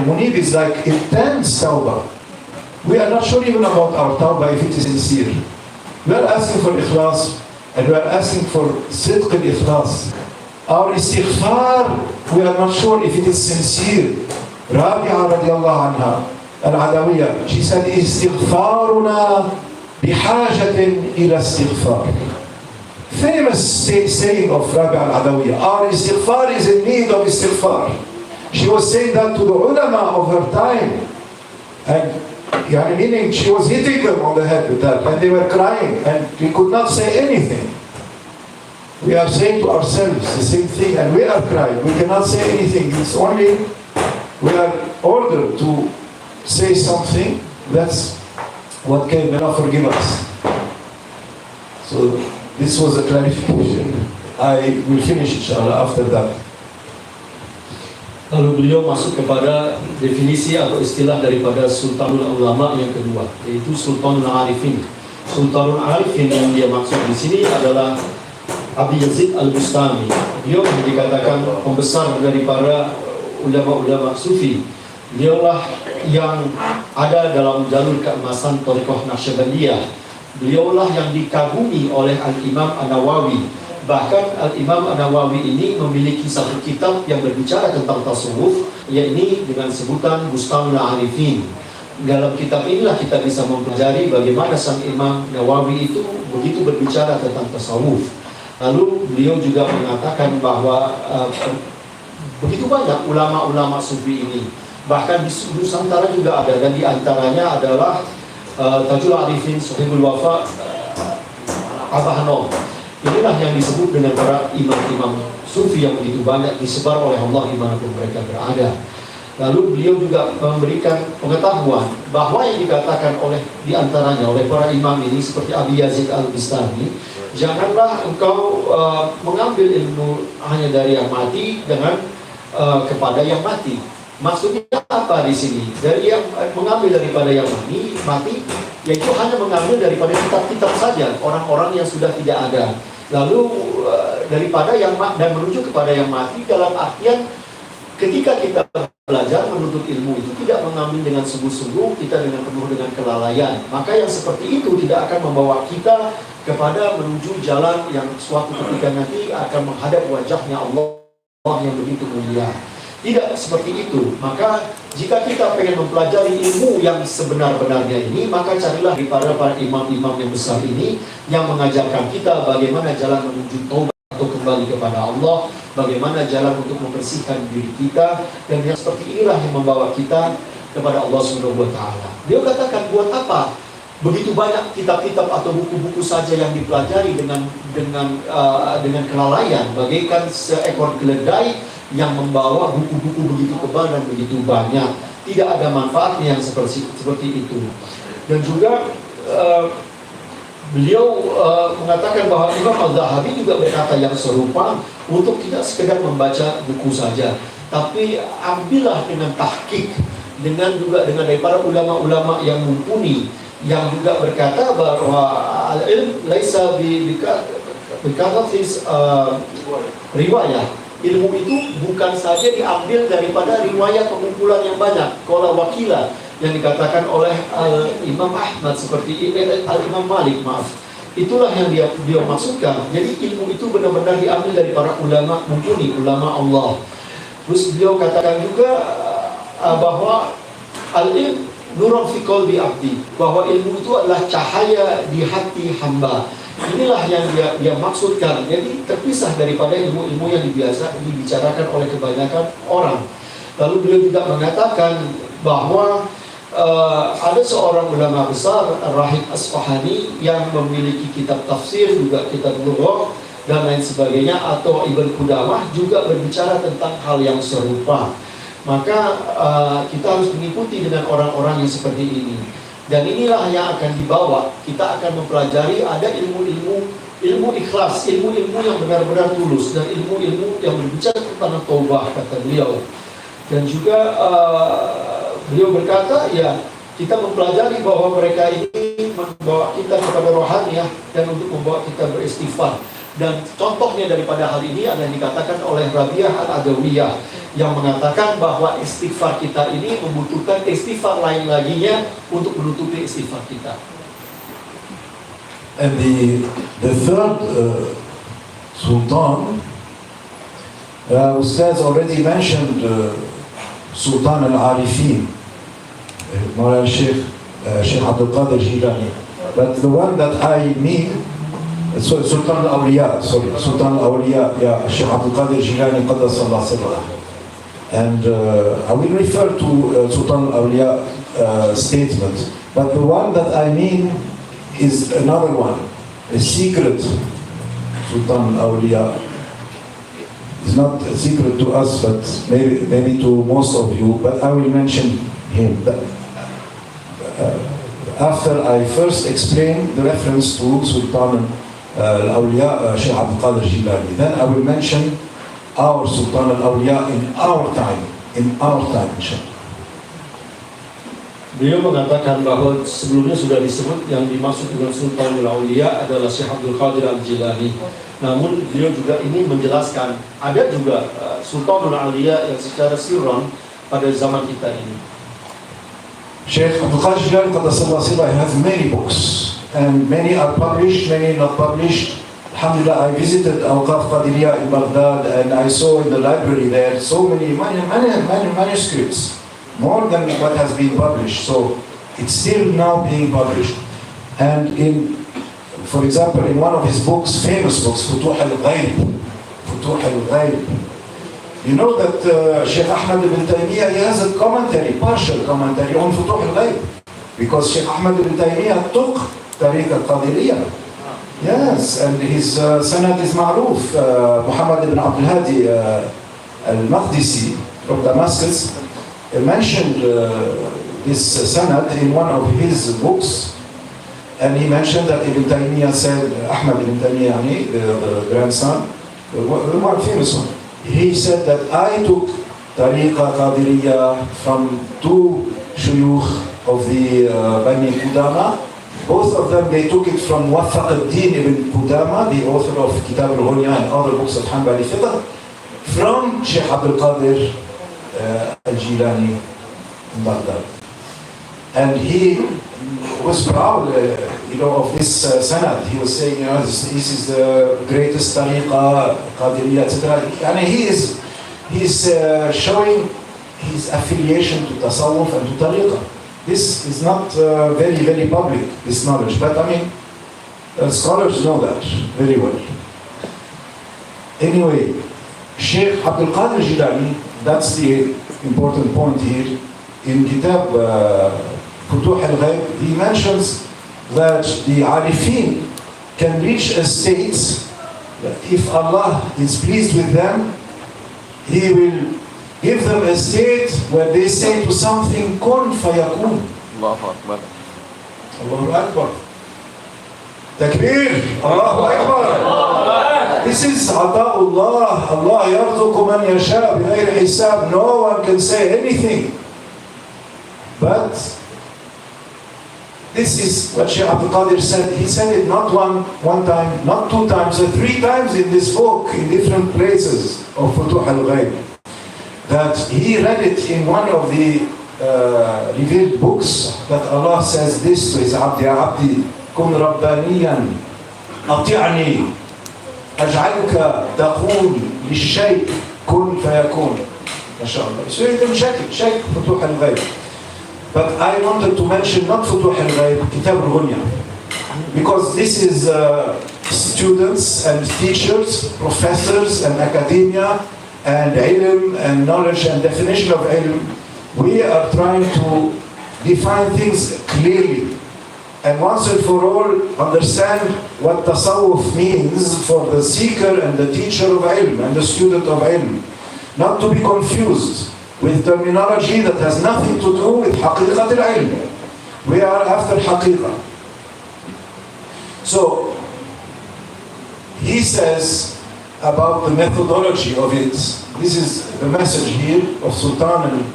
منيب is like intense tawbah. We are not sure even about our tawbah if it is sincere. We are asking for ikhlas, and we are asking for sidq al-ikhlas. Our istighfar, we are not sure if it is sincere. Rabi'a radiallahu anha al-Adawiyya, she said, istighfaruna bihajatin ila istighfar. Famous saying of Rabi' al-Adawiyya, our istighfar is in need of istighfar. She was saying that to the ulama of her time, and meaning she was hitting them on the head with that, and they were crying, and we could not say anything. We are saying to ourselves the same thing, and we are crying. We cannot say anything. It's only we are ordered to say something. That's what came. May Allah forgive us. So this was a clarification. I will finish inshallah after that. Lalu beliau masuk kepada definisi atau istilah daripada Sultanul Ulama yang kedua, yaitu Sultanul Arifin. Sultanul Arifin yang dia maksud di sini adalah Abi Yazid Al-Bustami. Beliau dikatakan pembesar daripada ulama-ulama sufi. Beliaulah yang ada dalam jalur keemasan Thariqah Naqsyabandiyah. Beliaulah yang dikagumi oleh Al-Imam An-Nawawi. Bahkan Al-Imam An-Nawawi ini memiliki satu kitab yang berbicara tentang tasawuf, yaitu dengan sebutan Bustanul Arifin. Dalam kitab inilah kita bisa mempelajari bagaimana sang Imam Nawawi itu begitu berbicara tentang tasawuf. Lalu beliau juga mengatakan bahwa begitu banyak ulama-ulama sufi ini. Bahkan di Nusantara juga ada, dan di antaranya adalah Tajul Arifin Sohibul Wafa Abah Hanom. Inilah yang disebut dengan para imam-imam sufi yang begitu banyak disebar oleh Allah dimanapun mereka berada. Lalu beliau juga memberikan pengetahuan bahwa yang dikatakan oleh diantaranya oleh para imam ini seperti Abi Yazid Al-Bistami, janganlah engkau mengambil ilmu hanya dari yang mati dengan kepada yang mati. Maksudnya apa di sini? Dari yang mengambil daripada yang mati, yaitu hanya mengambil daripada kitab-kitab saja, orang-orang yang sudah tidak ada. Lalu daripada yang dan menuju kepada yang mati dalam artian ketika kita belajar menuntut ilmu itu tidak mengambil dengan sungguh-sungguh, kita dengan penuh dengan kelalaian. Maka yang seperti itu tidak akan membawa kita kepada menuju jalan yang suatu ketika nanti akan menghadap wajahnya Allah Allah yang begitu mulia. Tidak seperti itu. Maka jika kita pengen mempelajari ilmu yang sebenar-benarnya ini, maka carilah daripada para imam-imam yang besar ini yang mengajarkan kita bagaimana jalan menuju taubat atau kembali kepada Allah, bagaimana jalan untuk membersihkan diri kita, dan yang seperti inilah yang membawa kita kepada Allah Subhanahu wa taala. Dia katakan, buat apa begitu banyak kitab-kitab atau buku-buku saja yang dipelajari dengan kelalaian, bagaikan seekor keledai yang membawa buku-buku begitu tebal dan begitu banyak. Tidak ada manfaatnya yang seperti itu. Dan juga beliau mengatakan bahwa Imam Al-Zahabi juga berkata yang serupa, untuk tidak sekedar membaca buku saja, tapi ambillah dengan tahqiq, dengan daripada ulama-ulama yang mumpuni, yang juga berkata bahwa al-ilm laisa bikathatis riwayah. Ilmu itu bukan saja diambil daripada riwayat pengumpulan yang banyak, qala wakila, yang dikatakan oleh Imam Ahmad, seperti Imam Malik, maaf. Itulah yang dia maksudkan. Jadi ilmu itu benar-benar diambil dari para ulama mumpuni, ulama Allah. Terus beliau katakan juga bahwa al-ilm nurun fi qalbi abdi, bahwa ilmu itu adalah cahaya di hati hamba. Inilah yang dia maksudkan. Jadi terpisah daripada ilmu-ilmu yang dibicarakan oleh kebanyakan orang. Lalu beliau juga mengatakan bahwa ada seorang ulama besar, Rahib Asfahani, yang memiliki kitab tafsir, juga kitab lughah dan lain sebagainya, atau Ibn Qudamah juga berbicara tentang hal yang serupa. Maka kita harus mengikuti dengan orang-orang yang seperti ini. Dan inilah yang akan dibawa. Kita akan mempelajari ada ilmu ikhlas, ilmu-ilmu yang benar-benar tulus, dan ilmu-ilmu yang berbicara tentang taubah, kata beliau. Dan juga beliau berkata, ya, kita mempelajari bahwa mereka ini membawa kita kepada rohaniah dan untuk membawa kita beristighfar. Dan contohnya daripada hal ini adalah yang dikatakan oleh Rabi'ah Al-Adawiyah, yang mengatakan bahwa istighfar kita ini membutuhkan istighfar lain laginya untuk menutupi istighfar kita. And the third Sultan, Ustaz already mentioned Sultan Al-Arifin, Mawlana Sheikh Abdul Qadir Jilani. But the one that I mean, Sultan Al-Awliya, Sultan Al-Awliya, yeah, Sheikh Abdul Qadir Jilani Qaddasallahu sirrah. And I will refer to Sultan Al-Awliya statement, but the one that I mean is another one, a secret. Sultan Al-Awliya is not a secret to us, but maybe to most of you, but I will mention him. After I first explain the reference to Sultan Al-Awliya, Sheikh Abdul Qadir Jilani, then I will mention our Sultan Al-Awliya in our time, insyaAllah. Beliau mengatakan bahwa sebelumnya sudah disebut yang dimaksud dengan Sultan Al-Awliya adalah Syekh Abdul Qadir Al-Jilani. Namun beliau juga ini menjelaskan ada juga Sultan Al-Awliya yang secara sirran pada zaman kita ini. Sheikh Abdul Qadir Jilani Qaddasallahu sirrah has many books, and many are published, many not published. Alhamdulillah, I visited Awqaf Qadiriyah in Baghdad, and I saw in the library there so many manuscripts, more than what has been published. So it's still now being published. And for example, in one of his books, famous books, Futuh al-Ghayb, you know that Sheikh Ahmad ibn Taymiyyah, he has a commentary, partial commentary on Futuh al-Ghayb, because Sheikh Ahmad ibn Taymiyyah took Tariq al-Qadiriyah. Yes, and his sanad is ma'ruf. Muhammad ibn Abdul Hadi al-Maqdisi from Damascus mentioned this sanad in one of his books, and he mentioned that Ibn Taymiyyah said, Ahmad ibn Taymiyyah, the grandson, the one famous one, he said that I took Tariqa Qadiriyah from two shuyukh of the Bani Qudama. Both of them, they took it from Muwaffaq al-Din ibn Qudama, the author of Kitab al-Ghunya and other books of Hanbali fiqh, from Sheikh Abdul Qadir al-Jilani in Baghdad. And he was proud, of this sanad. He was saying, this is the greatest tariqa, Qadiriyya, etc. And he is he's showing his affiliation to Tasawwuf and to Tariqah. This is not very, very public, this knowledge, but I mean, scholars know that very well. Anyway, Sheikh Abdul Qadir Jilani, that's the important point here. In Kitab Futuh al-Ghayb, he mentions that the Arifin can reach a state that if Allah is pleased with them, He will give them a state where they say to something, kun fayakun. Allahu Akbar. Allahu Akbar. Takbir. Allahu Akbar. This is Ata'ullah. Allah yarzuqu man yasha bighayri hisab. No one can say anything. But this is what Shaykh Abdul Qadir said. He said it not one time, not two times, but three times in this book, in different places of Futuh al-Ghayb. That he read it in one of the revealed books, that Allah says this to his Abdi, Ya Abdi, kun rabbaniyan, ati'ani, aj'aluka taqul lishshay, kun fayakun. MashaAllah. So you can check Futuh al-Ghayb. But I wanted to mention not Futuh al-Ghayb, Kitab al-Ghunya. Because this is students and teachers, professors and academia, and ilm and knowledge and definition of ilm. We are trying to define things clearly. And once and for all, understand what tasawwuf means for the seeker and the teacher of ilm and the student of ilm. Not to be confused with terminology that has nothing to do with haqiqat al-ilm. We are after haqiqah. So, he says about the methodology of it. This is the message here of Sultan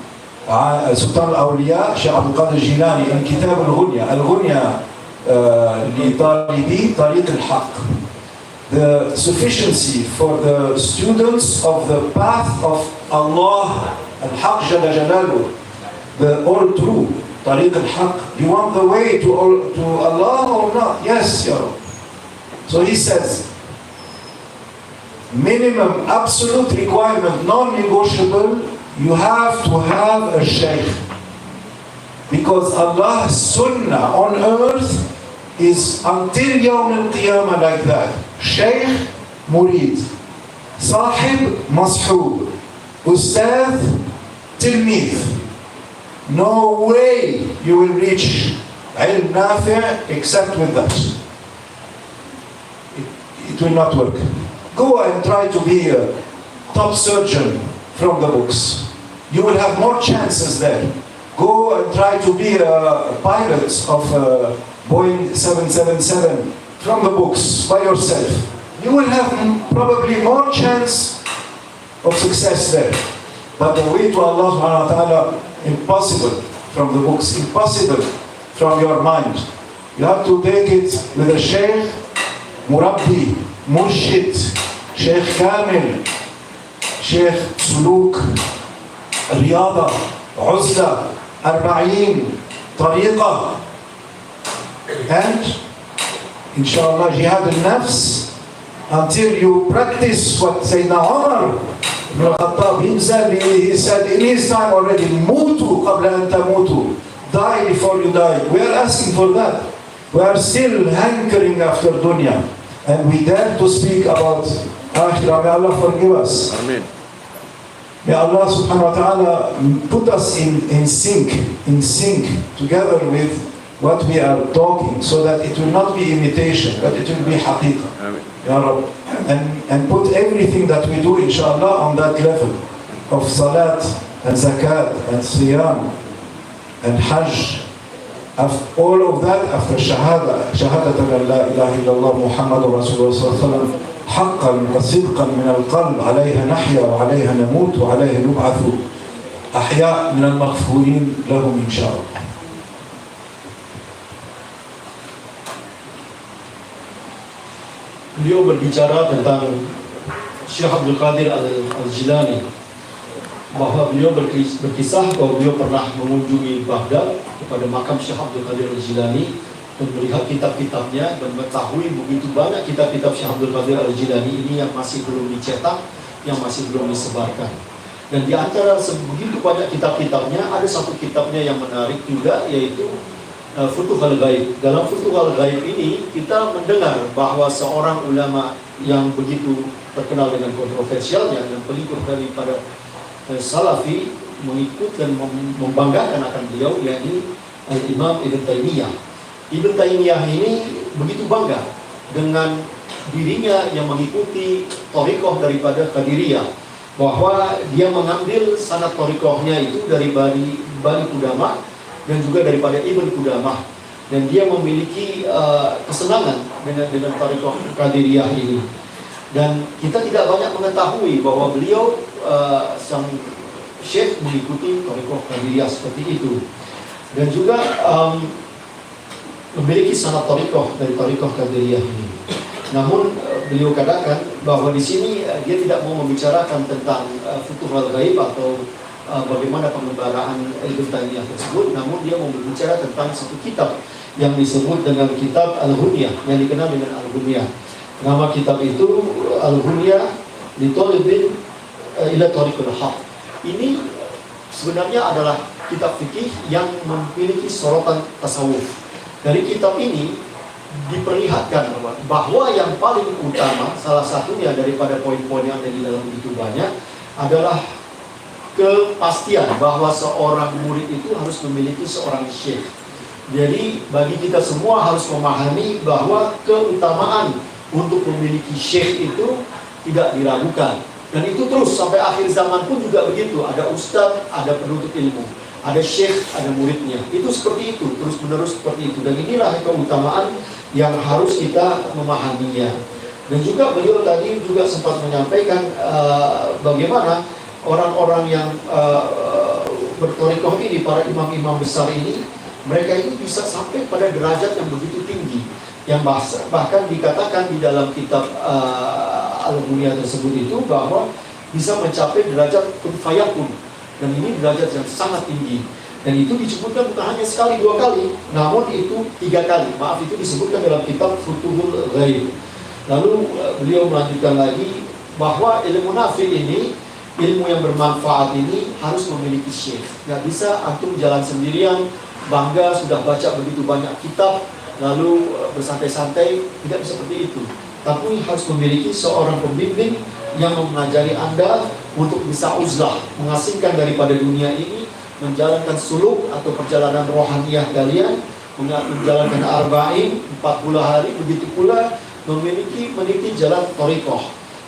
al-Awliya, Shaykh Abdul Qadir Jilani, in Kitab al-Ghunya. Al-Ghunya لطالبي طريق الحق. The sufficiency for the students of the path of Allah, al-Haq Jalla Jalaluh, the all true, طريق الحق. You want the way to Allah or not? Yes, Ya Rabbi. So he says, minimum, absolute requirement, non-negotiable, you have to have a shaykh. Because Allah's sunnah on earth is until Yawm al-Qiyamah like that. Shaykh, murid. Sahib, mashub. Ustad, tilmith. No way you will reach ilm nafi' except with that. It will not work. Go and try to be a top surgeon from the books. You will have more chances there. Go and try to be a pilot of Boeing 777 from the books by yourself. You will have probably more chance of success there. But the way to Allah subhanahu wa ta'ala, impossible from the books, impossible from your mind. You have to take it with a shaykh, murabbi, murshid, Sheikh Kamil, Sheikh Suluk, Riyada, Uzla, Arba'in, Tariqah, and inshallah Jihad al-Nafs, until you practice what Sayyidina Umar ibn al-Khattab himself, he said in his time already, Mutu qabla an tamutu, die before you die. We are asking for that. We are still hankering after dunya, and we dare to speak about akhirah. May Allah forgive us. Amen. May Allah subhanahu wa ta'ala put us in sync together with what we are talking, so that it will not be imitation, but it will be haqiqah. Amen. Ya Rabb. And put everything that we do, inshallah, on that level of salat and zakat and siyam and hajj. All of that after shahadat an la ilaha illallah Muhammadur Rasulullah sallallahu alaihi wasallam, حقا وصدقا من القلب عليها نحيا وعليها نموت وعليها نبعث أحياء من المغفورين لهم إن شاء الله. Beliau berbicara tentang Syekh Abdul Qadir al-Jilani, bahwa beliau berkisah bahwa beliau pernah mengunjungi Baghdad kepada makam Syekh Abdul Qadir al-Jilani dan melihat kitab-kitabnya dan mengetahui begitu banyak kitab-kitab Syekh Abdul Qadir al-Jilani ini yang masih belum dicetak, yang masih belum disebarkan. Dan di antara begitu banyak kitab-kitabnya, ada satu kitabnya yang menarik juga, yaitu Futuhul Ghaib. Dalam Futuhul Ghaib ini kita mendengar bahwa seorang ulama yang begitu terkenal dengan kontroversialnya dan pengikut daripada Salafi mengikut dan membanggakan akan beliau, yakni Imam Ibn Taymiyah. Ibn Taymiyah ini begitu bangga dengan dirinya yang mengikuti thariqah daripada Qadiriyah, bahwa dia mengambil sanad thariqahnya itu dari Bani Qudamah dan juga daripada Ibn Qudamah, dan dia memiliki kesenangan dengan thariqah Qadiriyah ini. Dan kita tidak banyak mengetahui bahwa beliau sang syekh mengikuti thariqah Qadiriyah seperti itu, dan juga memiliki sanad thariqah dari thariqah Qadiriyah ini. Namun beliau katakan bahwa di sini dia tidak mau membicarakan tentang Futuhul Ghaib atau bagaimana pengembaraan Ibn Taymiyah tersebut, namun dia mau berbicara tentang satu kitab yang disebut dengan kitab Al-Ghunyah, yang dikenal dengan Al-Ghunyah. Nama kitab itu Al-Ghunyah li Talibin ila Tariqul Haq. Ini sebenarnya adalah kitab fikih yang memiliki sorotan tasawuf. Dari kitab ini diperlihatkan bahwa yang paling utama, salah satunya daripada poin-poin yang ada di dalam itu banyak, adalah kepastian bahwa seorang murid itu harus memiliki seorang syekh. Jadi bagi kita semua harus memahami bahwa keutamaan untuk memiliki syekh itu tidak diragukan. Dan itu terus sampai akhir zaman pun juga begitu. Ada ustadz, ada penuntut ilmu, ada syekh, ada muridnya. Itu seperti itu, terus menerus seperti itu. Dan inilah keutamaan yang harus kita memahaminya. Dan juga beliau tadi juga sempat menyampaikan bagaimana orang-orang yang berthariqah ini, para imam-imam besar ini, mereka itu bisa sampai pada derajat yang begitu tinggi, yang bahkan dikatakan di dalam kitab Al-Ghunyah tersebut itu bahwa bisa mencapai derajat kun fayakun. Dan ini derajat yang sangat tinggi. Dan itu disebutkan bukan hanya sekali dua kali, namun itu 3 kali. Maaf, itu disebutkan dalam kitab Futuhul Ghaib. Lalu beliau melanjutkan lagi bahwa ilmu nafi ini, ilmu yang bermanfaat ini harus memiliki syekh. Gak bisa antum jalan sendirian, bangga sudah baca begitu banyak kitab, lalu bersantai-santai, tidak bisa seperti itu. Tapi harus memiliki seorang pembimbing yang mengajari Anda untuk bisa uzlah, mengasingkan daripada dunia ini, menjalankan suluk atau perjalanan rohaniyah kalian, menjalankan arba'in 40 hari, begitu pula meniti jalan thariqah,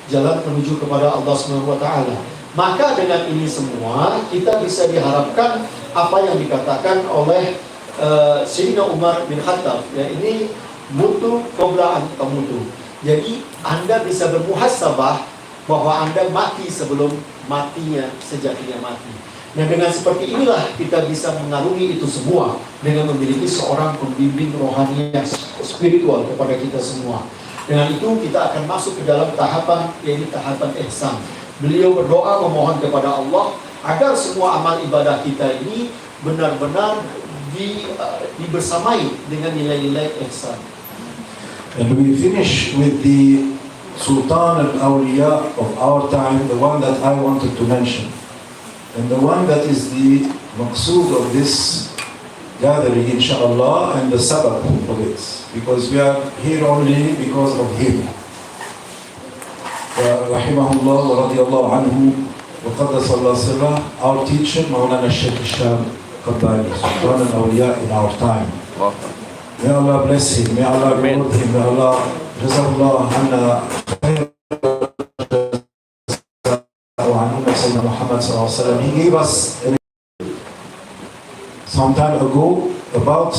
jalan menuju kepada Allah Subhanahu wa taala. Maka dengan ini semua kita bisa diharapkan apa yang dikatakan oleh Sayyidina Umar bin Khattab, ya, ini mutu qabla an tamutu. Jadi Anda bisa bermuhasabah bahwa Anda mati sebelum matinya sejatinya mati. Nah, dengan seperti inilah kita bisa mengarungi itu semua dengan memiliki seorang pembimbing rohani yang spiritual kepada kita semua. Dengan itu kita akan masuk ke dalam tahapan, yaitu tahapan ihsan. Beliau berdoa memohon kepada Allah agar semua amal ibadah kita ini benar-benar dibersamai dengan nilai-nilai ihsan. And we finish with the Sultan al-Awliya of our time, the one that I wanted to mention. And the one that is the maqsood of this gathering, inshallah, and the sabab of it. Because we are here only because of him. Rahimahullah wa radiyallahu anhu wa qaddasallahu sirrah, our teacher, Mawlana Shaykh Hisham Qabbani, Sultan al-Awliya in our time. May Allah bless him, may Allah reward him, may Allah jazallah anna khair. He gave us some time ago about,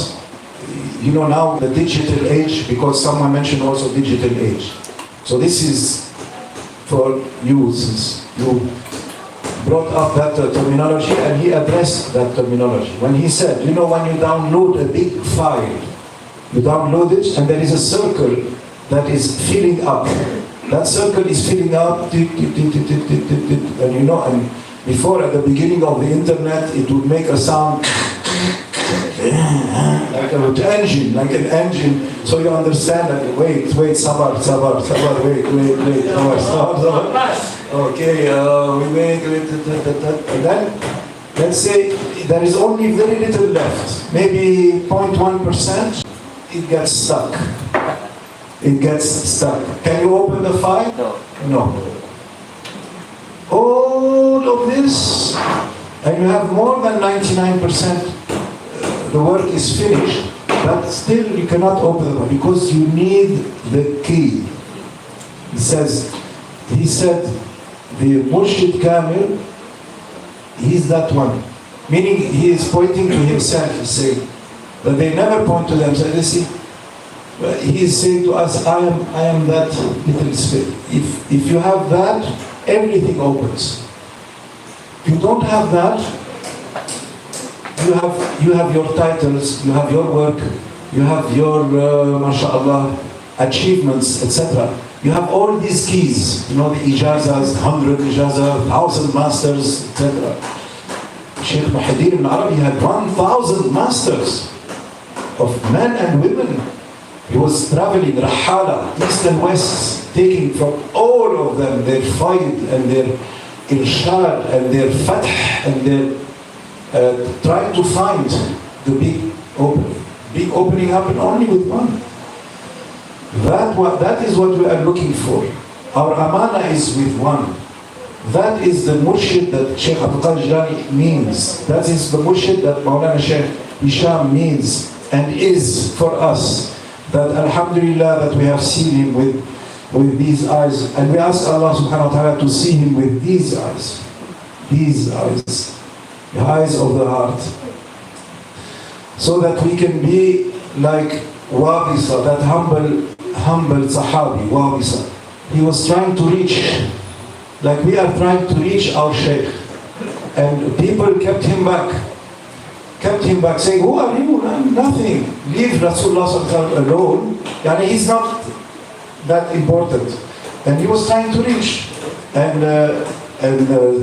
now the digital age, because someone mentioned also digital age. So this is for you, since you brought up that terminology, and he addressed that terminology. When he said, when you download a big file, you download it and there is a circle that is filling up. That circle is filling up, and and before, at the beginning of the internet, it would make a sound like an engine. So you understand that, wait, sabar, wait, sabar. Okay, we make and then let's say there is only very little left, maybe 0.1%. It gets stuck. It gets stuck. Can you open the file? No. No. All of this, and you have more than 99%. The work is finished, but still you cannot open the file because you need the key. He said, the Murshid Kamil, he's that one. Meaning he is pointing to himself, he's saying, but they never point to themselves. You see, he is saying to us, I am that little spirit. If you have that, everything opens. If you don't have that, you have your titles, you have your work, you have your, mashallah, achievements, etc. You have all these keys, you know, the ijazas, 100 ijazas, 1,000 masters, etc. Sheikh Muhyiddin ibn Arabi had 1,000 masters of men and women. He was traveling Rahala, east and west, taking from all of them their fayd and their irshad and their fath and their trying to find the big opening up, and only with one. That is what we are looking for. Our amana is with one. That is the murshid that Sheikh Abdul Qadir Jilani means. That is the murshid that Maulana Sheikh Hisham means and is for us. That alhamdulillah that we have seen him with these eyes, and we ask Allah subhanahu wa ta'ala to see him with these eyes, the eyes of the heart, so that we can be like Wabisa, that humble Sahabi, Wabisa. He was trying to reach, like we are trying to reach our Shaykh, and people kept him back, saying, who are you? Nothing. Leave Rasulullah alone. Yani he's not that important. And he was trying to reach. And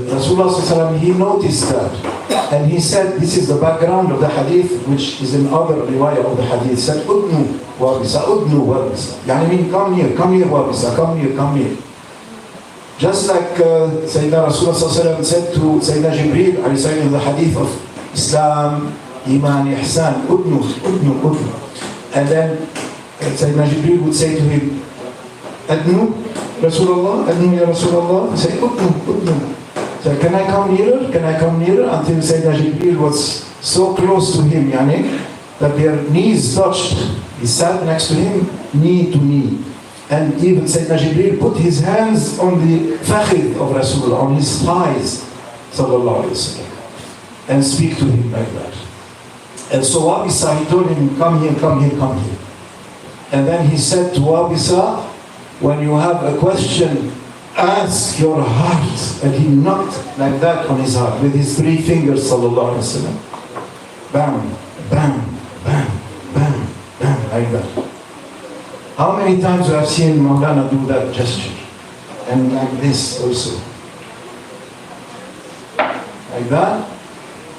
Rasulullah, he noticed that. And he said, this is the background of the hadith, which is in other riwayah of the hadith. He said, Udnu Wabisa. Yani mean, come here, Wabisa, come here. Just like Sayyidina Rasulullah said to Sayyidina Jibreel, in the hadith of Islam, Iman, Ihsan, Udnu. And then Sayyidina Jibreel would say to him, Adnu, Rasulullah, Adnu ya Rasulullah. Say, Udnu. So can I come nearer? Until Sayyidina Jibreel was so close to him, that their knees touched. He sat next to him, knee to knee. And even Sayyidina Jibreel put his hands on the fakhid of Rasulullah, on his thighs, sallallahu alayhi wa sallam, and speak to him like that. And so Wabisa, he told him, come here. And then he said to Wabisa, when you have a question, ask your heart. And he knocked like that on his heart with his 3 fingers, sallallahu alayhi wa sallam. Bam, bam, bam, bam, bam, like that. How many times we have seen Maulana do that gesture? And like this also. Like that.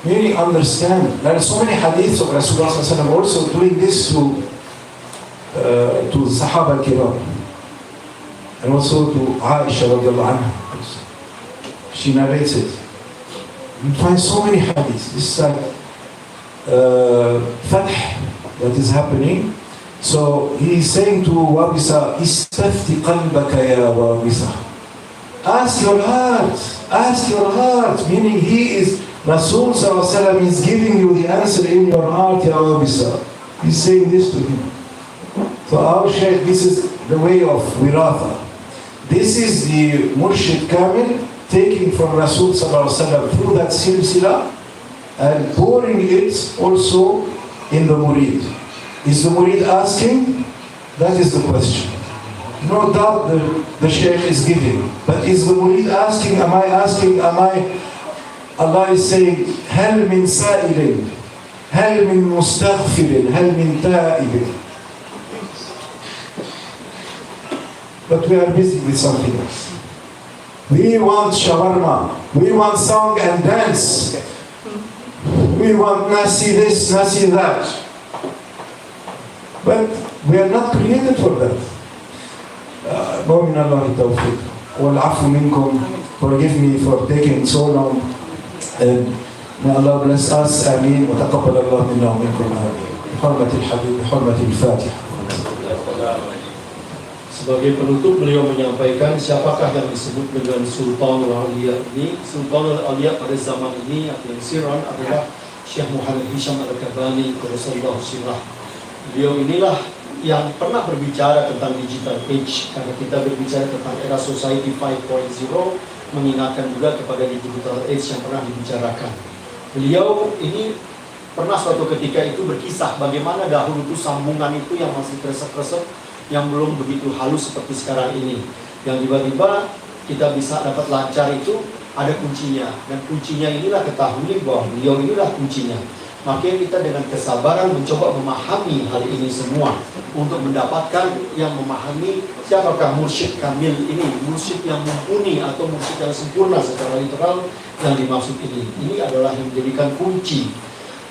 Really understand. There are so many hadiths of Rasulullah also doing this to Sahaba al-Kiram. And also to Aisha radiallahu anha. She narrates it. You find so many hadiths. This is like fath that is happening. So he is saying to Wabisa, Istafti qalbaka ya Wabisa. Ask your heart. Meaning Rasul sallallahu is giving you the answer in your heart, ya Wabisa. He's saying this to him. So our Shaykh, this is the way of wiratha. This is the Murshid Kamil taking from Rasul sallallahu through that silsila and pouring it also in the murid. Is the murid asking? That is the question. No doubt the Shaykh is giving. But is the murid asking? Am I asking? Allah is saying, هل من سائل, هل من مستغفر, هل من تائب. But we are busy with something else. We want shawarma. We want song and dance. We want nasi this, nasi that. But we are not created for that. ومن الله التوفيق والعفو منكم forgive me for taking so long. May Allah bless us. Amin. Wa taqabbal Allah minna wa minkum. Amin. Bihurmatil Habib, bihurmatil Fatiha. Sebagai penutup, beliau menyampaikan siapakah yang disebut dengan Sultanul Aulia ini. Sultanul Aulia pada zaman ini yang siran adalah Syekh Muhammad Hisham Al-Kabani Qaddasallahu sirrah. Beliau inilah yang pernah berbicara tentang digital age, karena kita berbicara tentang era society 5.0, mengingatkan juga kepada digital age yang pernah dibicarakan. Beliau ini pernah suatu ketika itu berkisah bagaimana dahulu itu sambungan itu yang masih kresek-kresek, yang belum begitu halus seperti sekarang ini, yang tiba-tiba kita bisa dapat lancar itu ada kuncinya, dan kuncinya inilah ketahui bahwa beliau inilah kuncinya. Makanya kita dengan kesabaran mencoba memahami hal ini semua untuk mendapatkan yang memahami siapakah mursyid kamil ini, mursyid yang mumpuni atau mursyid yang sempurna secara literal yang dimaksud ini. Ini adalah yang menjadikan kunci.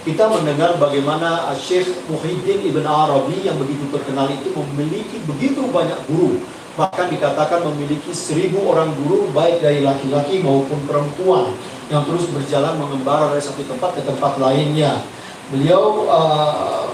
Kita mendengar bagaimana Syekh Muhyiddin Ibn Arabi yang begitu terkenal itu memiliki begitu banyak guru. Bahkan dikatakan memiliki 1000 orang guru, baik dari laki-laki maupun perempuan, yang terus berjalan mengembara dari satu tempat ke tempat lainnya. Beliau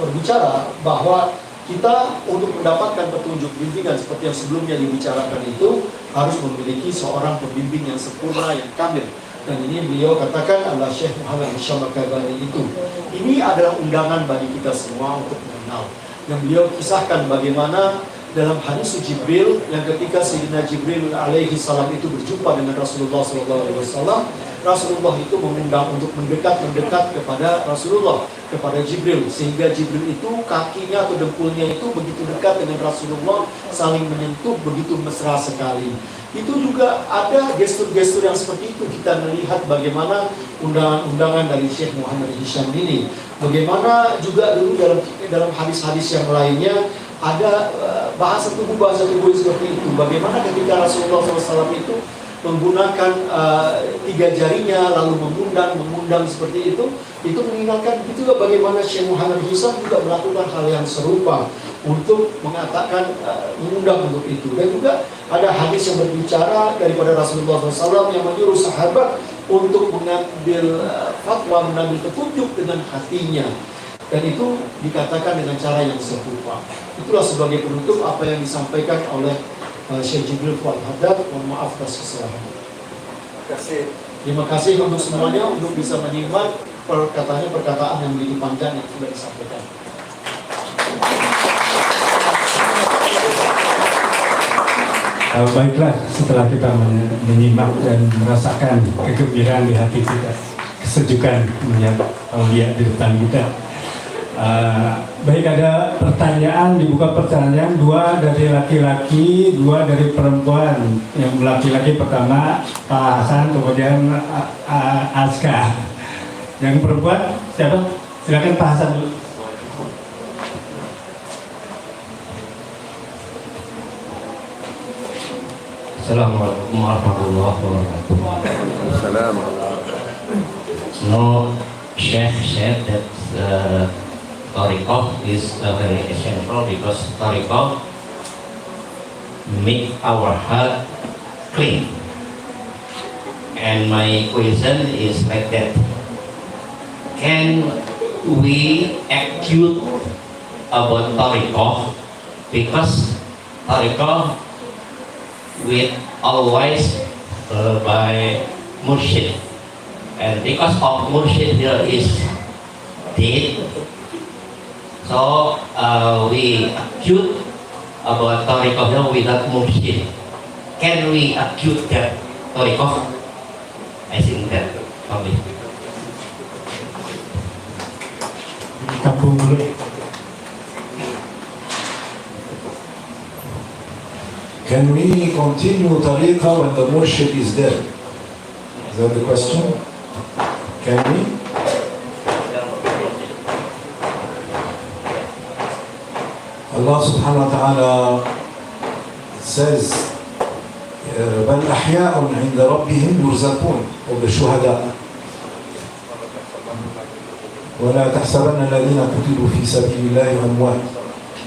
berbicara bahwa kita untuk mendapatkan petunjuk bimbingan seperti yang sebelumnya dibicarakan itu harus memiliki seorang pembimbing yang sempurna, yang kamil. Dan ini beliau katakan adalah Syekh Muhammad Hisham Al-Kabani itu. Ini adalah undangan bagi kita semua untuk mengenal. Yang beliau kisahkan bagaimana dalam hadis Jibril yang ketika Sayyidina Jibril alaihi salam itu berjumpa dengan Rasulullah SAW, Rasulullah itu mengundang untuk mendekat kepada Rasulullah, kepada Jibril, sehingga Jibril itu kakinya atau dengkulnya itu begitu dekat dengan Rasulullah, saling menyentuh begitu mesra sekali. Itu juga ada gestur-gestur yang seperti itu. Kita melihat bagaimana undangan-undangan dari Syekh Muhammad Hisham ini. Bagaimana juga dulu dalam hadis-hadis yang lainnya ada bahasa tubuh seperti itu. Bagaimana ketika Rasulullah SAW itu menggunakan 3 jarinya lalu mengundang seperti itu mengingatkan juga bagaimana Syekh Muhammad Hisham juga melakukan hal yang serupa untuk mengatakan mengundang untuk itu. Dan juga ada hadis yang berbicara daripada Rasulullah SAW yang menyuruh sahabat untuk mengambil fatwa, mengambil petunjuk dengan hatinya, dan itu dikatakan dengan cara yang serupa. Itulah sebagai penutup apa yang disampaikan oleh Syekh Jibril Fuad Haddad. Mohon maaf atas kesalahan. Terima kasih untuk semuanya untuk bisa menyimak perkataan yang begitu panjang yang sudah disampaikan. Baiklah, setelah kita menyimak dan merasakan kegembiraan di hati kita, kesejukan melihat aulia di depan kita. Baik, ada pertanyaan, dibuka pertanyaan, 2 dari laki-laki, 2 dari perempuan. Yang laki-laki pertama Pak Hasan, kemudian Aska. Yang perempuan siapa? Silakan Pak Hasan dulu. Assalamualaikum warahmatullahi wabarakatuh. Salam. No, Sheikh said that Tariqah is very essential because Tariqah make our heart clean. And my question is like that: can we accuse about Tariqah because Tariqah with always by mursyid, and because of mursyid here is dead, so we accuse about tariqah here without mursyid. Can we accuse that tariqah? I think that probably. Kampung dulu. Can we continue tariqah when the murshid is dead? Is that the question? Can we? Allah subhanahu wa ta'ala says, بل أحياء عند ربهم يرزقون وبالشهداء ولا تحسبن الذين قتلوا في سبيل الله أموات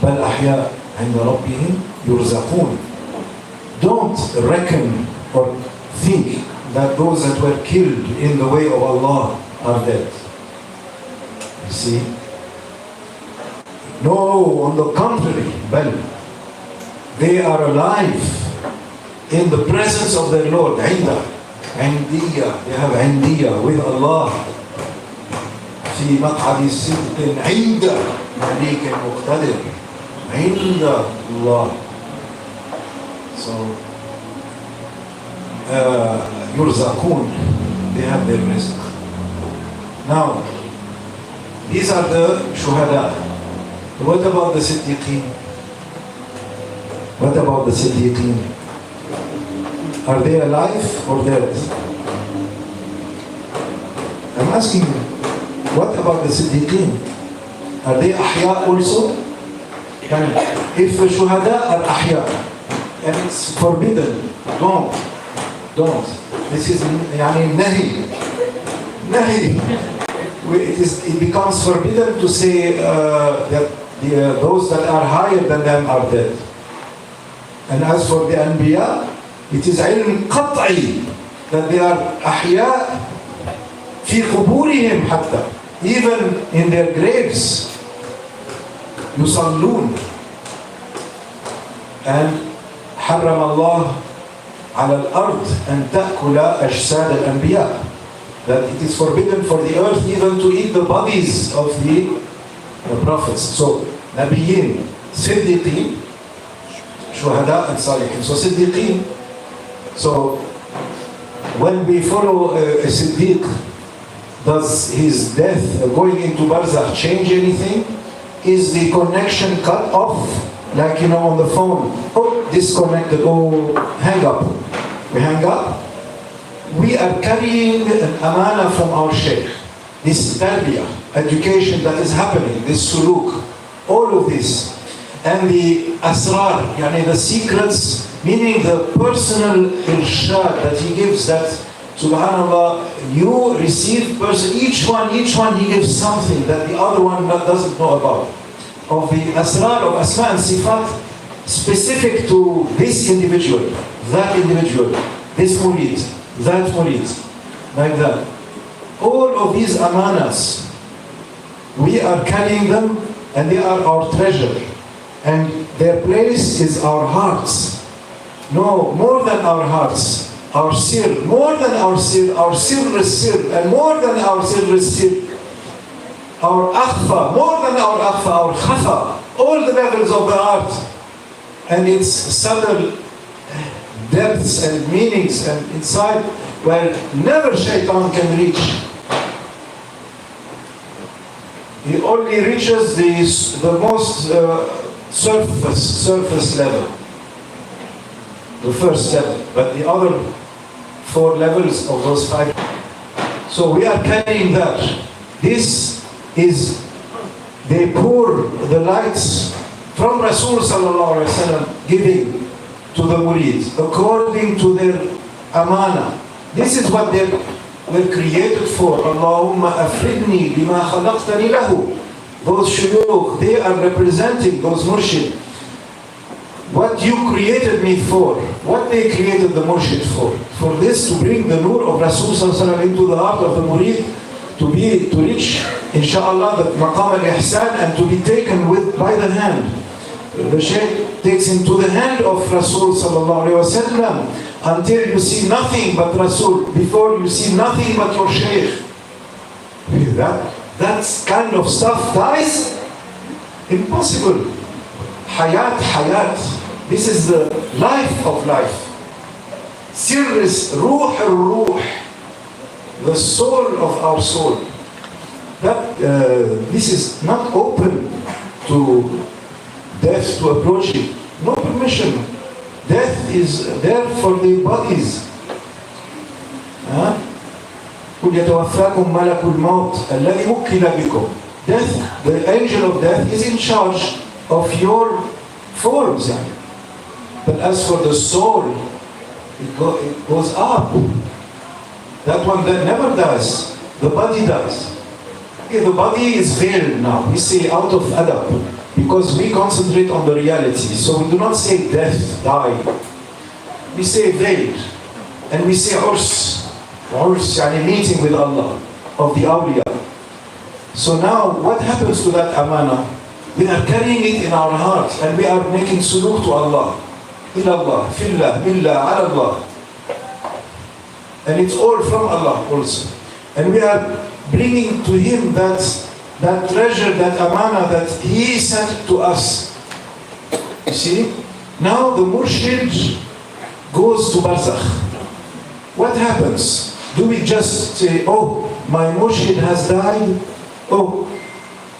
بل أحياء عند ربهم يرزقون. Don't reckon or think that those that were killed in the way of Allah are dead. You see? No, on the contrary, bal, they are alive in the presence of their Lord. عندية, they have عندية with Allah. في مقعد صدق عند مليك مقتدر. عند Allah. So, يرزقون, they have their rizq. Now, these are the shuhada. What about the siddiqeen? What about the siddiqeen? Are they alive or dead? I'm asking you, what about the siddiqeen? Are they ahya also? And if the shuhada are ahya, and it's forbidden, don't. This is yani nahi. It becomes forbidden to say that those that are higher than them are dead. And as for the anbiya, it is ilm qat'i that they are ahya fi quburihim hatta, even in their graves yusallun. And حرم الله على الأرض أن تأكل أجساد الأنبياء, that it is forbidden for the earth even to eat the bodies of the prophets. So, Nabiyyin, Siddiqeen, Shuhada and Salihin. So, Siddiqeen, so when we follow a Siddiq, does his death going into Barzakh change anything? Is the connection cut off? Like, on the phone, disconnected, hang up. We hang up. We are carrying an amana from our Shaykh. This tarbiyah, education that is happening, this suluk, all of this. And the asrar, the secrets, meaning the personal irshad that he gives, that, subhanAllah, you receive each one he gives something that the other one doesn't know about. Of the asrar of asma and sifat specific to this individual, that individual, this murid, that murid, like that. All of these amanas, we are carrying them and they are our treasure. And their place is our hearts. No, more than our hearts, our sir, more than our sir is sir, and more than our sir is sir. Our akhfa, more than our akhfa, our khafa, all the levels of the art and its subtle depths and meanings and inside where never shaitan can reach. He only reaches the most surface level, the first level, but the other 4 levels of those 5. So we are carrying that. This is, they pour the lights from Rasul sallallahu alaihi wasallam giving to the murids according to their amana. This is what they were created for. Allahumma afridni bima khalaqtani lahu. Those shuyukh, they are representing those murshid. What you created me for, what they created the murshid for this, to bring the nur of Rasul sallallahu alaihi wasallam into the heart of the murid, to reach, inshallah, the maqam al-ihsan, and to be taken by the hand. The Shaykh takes him to the hand of Rasul sallallahu alaihi wasallam until you see nothing but Rasul, before you see nothing but your Shaykh. That kind of stuff dies? Impossible. Hayat. This is the life of life. Sirr is ruh al-ruh, the soul of our soul. This is not open to death to approach it. No permission. Death is there for the bodies. قُلْ يَتَوَفَّاكُمْ مَلَكُ الْمَوْتِ الَّذِي وُكِّلَ بِكُمْ. Death, the angel of death, is in charge of your forms. But as for the soul, it goes up. That one that never dies. The body dies. Okay, the body is veiled now. We say out of adab, because we concentrate on the reality. So we do not say death, die. We say veiled. and we say urs, yani meeting with Allah of the awliya. So now what happens to that amana? We are carrying it in our hearts and we are making suluk to Allah. Ilallah, fillah, billah, ala Allah. And it's all from Allah also. And we are bringing to Him that treasure, that amana that He sent to us. You see? Now the murshid goes to barzakh. What happens? Do we just say, oh, my murshid has died? Oh,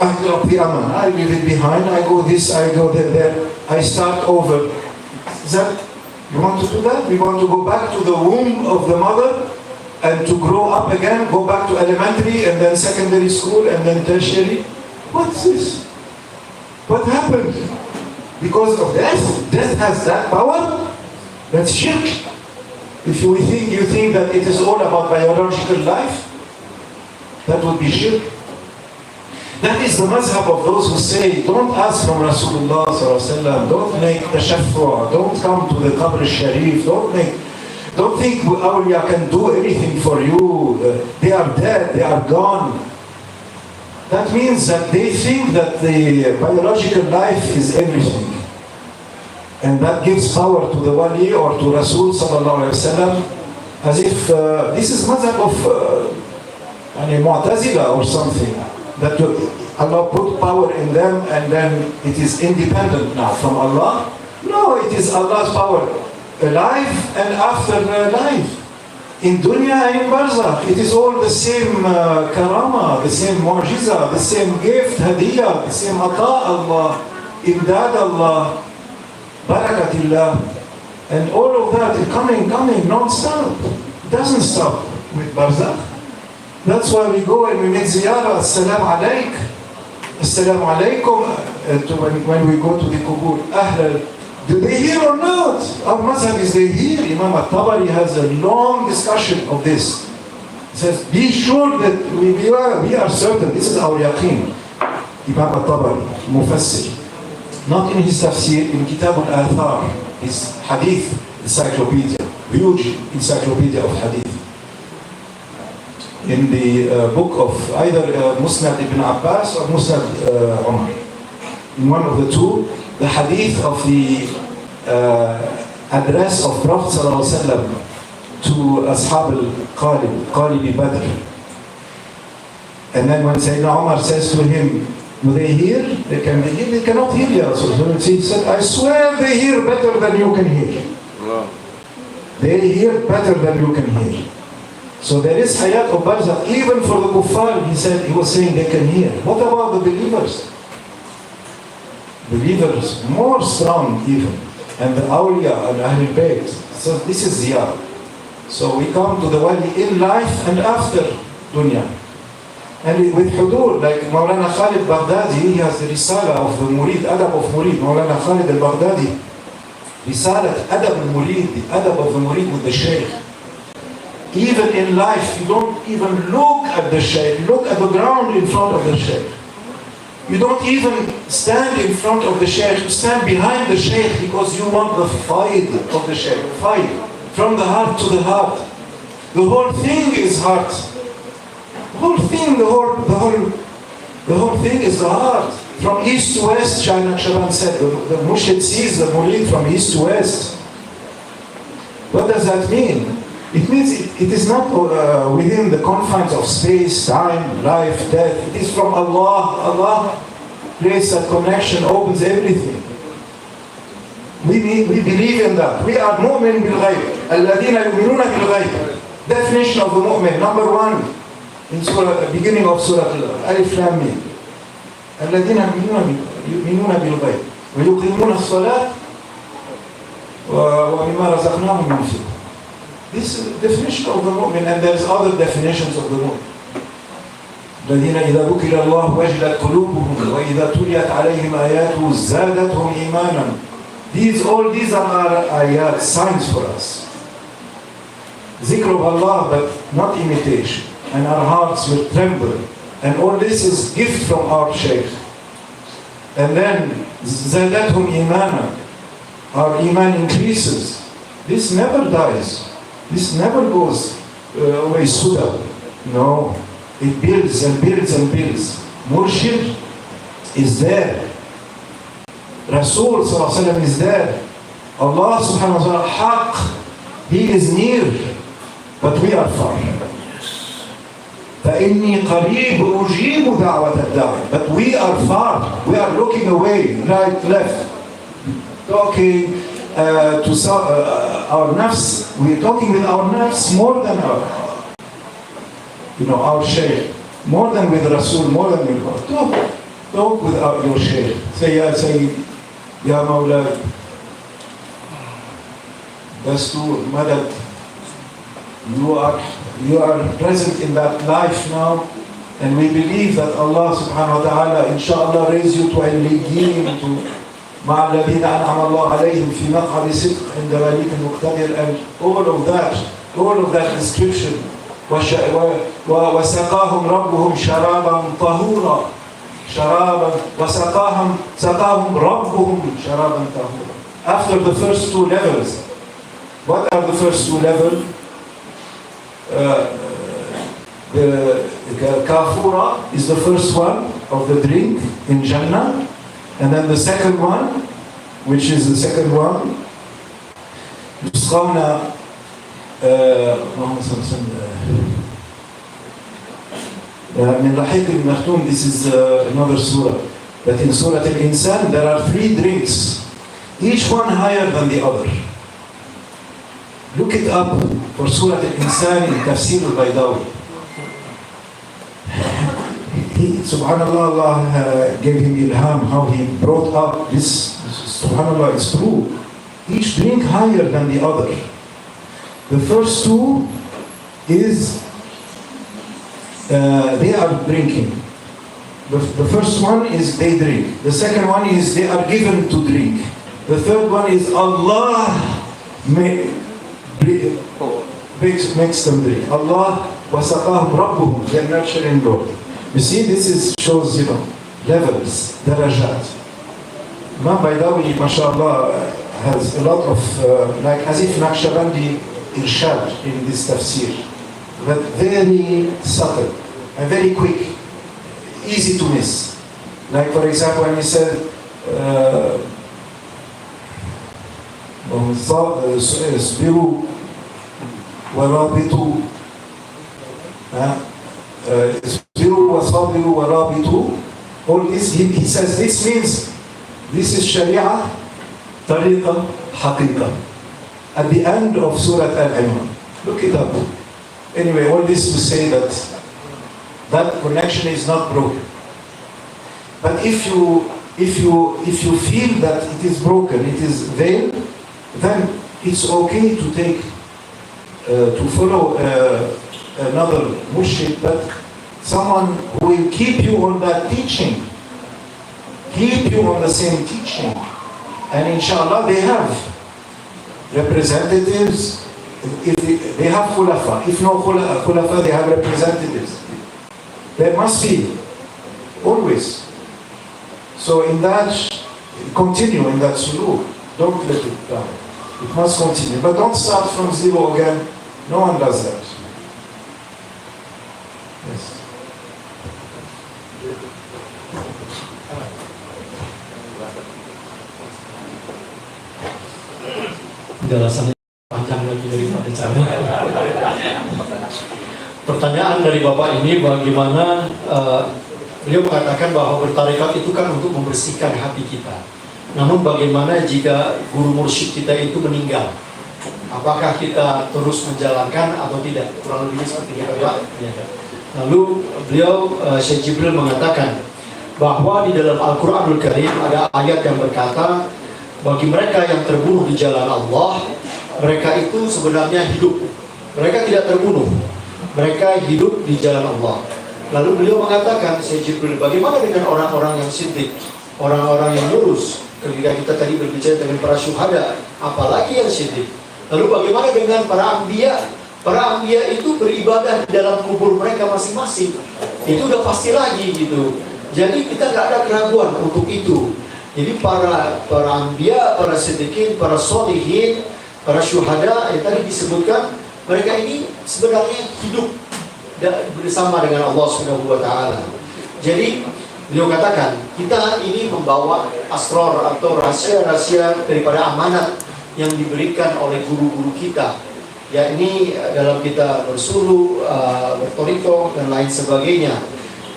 I drop the amana, I leave it behind, I go this, I go there, I start over. Is that, you want to do that? We want to go back to the womb of the mother and to grow up again, go back to elementary and then secondary school and then tertiary. What's this? What happened? Because of death? Death has that power? That's shirk. If you think that it is all about biological life, that would be shirk. That is the mazhab of those who say, don't ask from Rasulullah sallallahu alaihi wasallam, don't make tashaffu', don't come to the Qabr al-Sharif, don't think awliya can do anything for you. They are dead, they are gone. That means that they think that the biological life is everything. And that gives power to the wali or to Rasul sallallahu alaihi wasallam, as if this is mazhab of Mu'tazila or something. That Allah put power in them and then it is independent now from Allah. No, it is Allah's power, alive and after life. In dunya and in barzakh, it is all the same karama, the same mu'jiza, the same gift, hadiyah, the same ata Allah, imdad Allah, barakatillah, and all of that is coming, non-stop. It doesn't stop with barzakh. That's why we go and we make ziyarah, as-salam alayk, as-salam alaykum, when we go to the kubur. Ahlal, do they hear or not? Our mazhab is they hear. Imam al-Tabari has a long discussion of this. He says, be sure that we are certain, this is our yaqeen. Imam al-Tabari, mufassir. Not in his tafsir, in Kitab al-Athar, his hadith encyclopedia, huge encyclopedia of hadith. In the book of either Musnad ibn Abbas or Musnad Umar. In one of the two, the hadith of the address of Prophet ﷺ to Ashab al-Qalib Badr. And then when Sayyidina Umar says to him, do they hear? They cannot hear, Ya Rasul. He said, I swear they hear better than you can hear. They hear better than you can hear. So there is hayat of barzakh, even for the kuffar, he was saying they can hear. What about the believers? Believers, more strong even. And the awliya and Ahlul Bayt. So this is ziyarah. So we come to the wali in life and after dunya. And with hudur, like Maulana Khalid Baghdadi, he has the risala of the murid, adab of murid. Maulana Khalid al-Baghdadi, risalat adab al-murid, the adab of the murid with the shaykh. Even in life, you don't even look at the shaykh, look at the ground in front of the shaykh. You don't even stand in front of the shaykh, you stand behind the shaykh because you want the faid of the shaykh, faid, from the heart to the heart. The whole thing is heart. The whole thing, the whole thing is the heart. From east to west, Shaykh Shaban said, the murshid sees the murid from east to west. What does that mean? It means it is not within the confines of space, time, life, death. It is from Allah. Allah creates that connection, opens everything. We believe in that. We are mu'min bil ghayb. Alladhina yu'minuna bil ghayb. Definition of the mu'min, number 1, in surah, beginning of Surah Alif Lam Mim. Alladhina yu'minuna bil ghayb. Wa yuqimuna as-salat wa mimma razaqnahum yunfiqun. This is the definition of the mu'min, and there's other definitions of the mu'min. الذين إذا ذكر الله وجلت قلوبهم وإذا تليت عليهم آياته زادتهم إيمانا. All these are ayat, signs for us. Zikr of Allah, but not imitation. And our hearts will tremble. And all this is gift from our Shaykh. And then زادتهم إيمانا. Our iman increases. This never dies. This never goes away Suda. No, it builds and builds and builds. Murshid is there. Rasul sallallahu alaihi wasallam is there. Allah subhanahu wa ta'ala haq, He is near, but we are far. فإني قريب أجيب دعوة الداعي. But we are far. We are looking away, right, left, talking to our nafs. We're talking with our nafs more than our shaykh, more than with Rasul, more than with God. Talk with your shaykh. Say, Ya Sayyid, Ya Mawlad, Dastur, Madad. You are present in that life now, and we believe that Allah subhanahu wa ta'ala inshallah raise you to al-liyin, to مع الذين أنعم الله عليهم في مقعد صدق عند مليك مقتدر, and all of that description. وسقاهم ربهم شرابا طهورا سقاهم ربهم شرابا طهورا. After the first two levels, what are the first two levels? The kafura is the first one of the drink in Jannah, and then the second one, which is the second one, يسقون من رحيق المختوم. This is another surah. But in Surah Al-Insan there are 3 drinks, each one higher than the other. Look it up for Surah Al-Insan in Tafsir al-Baydawi. Subhanallah, Allah gave him ilham, how he brought up this. Subhanallah, it's true. Each drink higher than the other. The first two is they are drinking. The first one is they drink. The second one is they are given to drink. The third one is Allah makes them drink. Allah wasaqahum rabbuhum, their nurturing Lord. You see, this shows, levels, darajat. Imam Baydawi, mashallah, has a lot of, like as if Naqshbandi irshad in this tafsir, but very subtle and very quick, easy to miss. Like for example, when he said, اصبروا ورابطوا اصبروا وصابروا ورابطوا. All this, he says, this means this is Sharia, Tariqa, Haqiqa. At the end of Surah Al-Imran. Look it up. Anyway, all this to say that connection is not broken. But if you feel that it is broken, it is veiled, then it's okay to take to follow another murshid, but someone who will keep you on that teaching, keep you on the same teaching. And inshallah they have representatives, if they have khulafa. If no khulafa, they have representatives. There must be, always. So in that, continue in that suluk. Don't let it down. It must continue. But don't start from zero again. No one does that. Yes. Penjelasannya panjang lagi daripada cara. Pertanyaan dari Bapak ini, bagaimana beliau mengatakan bahwa bertarekat itu kan untuk membersihkan hati kita. Namun bagaimana jika guru mursyid kita itu meninggal? Apakah kita terus menjalankan atau tidak? Kurang lebih seperti itu, Pak. Lalu beliau, Syekh Jibril mengatakan bahwa di dalam Al-Quranul Karim ada ayat yang berkata, bagi mereka yang terbunuh di jalan Allah, mereka itu sebenarnya hidup. Mereka tidak terbunuh. Mereka hidup di jalan Allah. Lalu beliau mengatakan, Syekh Jibril, bagaimana dengan orang-orang yang siddiq, orang-orang yang lurus? Ketika kita tadi berbicara dengan para syuhada, apalagi yang siddiq. Lalu bagaimana dengan para anbiya? Para anbiya itu beribadah di dalam kubur mereka masing-masing. Itu udah pasti lagi gitu. Jadi kita nggak ada keraguan untuk itu. Jadi para anbiya, para siddiqin, para sholihin, para syuhada yang tadi disebutkan, Mereka ini sebenarnya hidup bersama dengan Allah Subhanahu wa taala. Jadi beliau katakan, kita ini membawa asrar atau rahasia-rahasia daripada amanat yang diberikan oleh guru-guru kita, yakni dalam kita bersuluh, bertoriko dan lain sebagainya.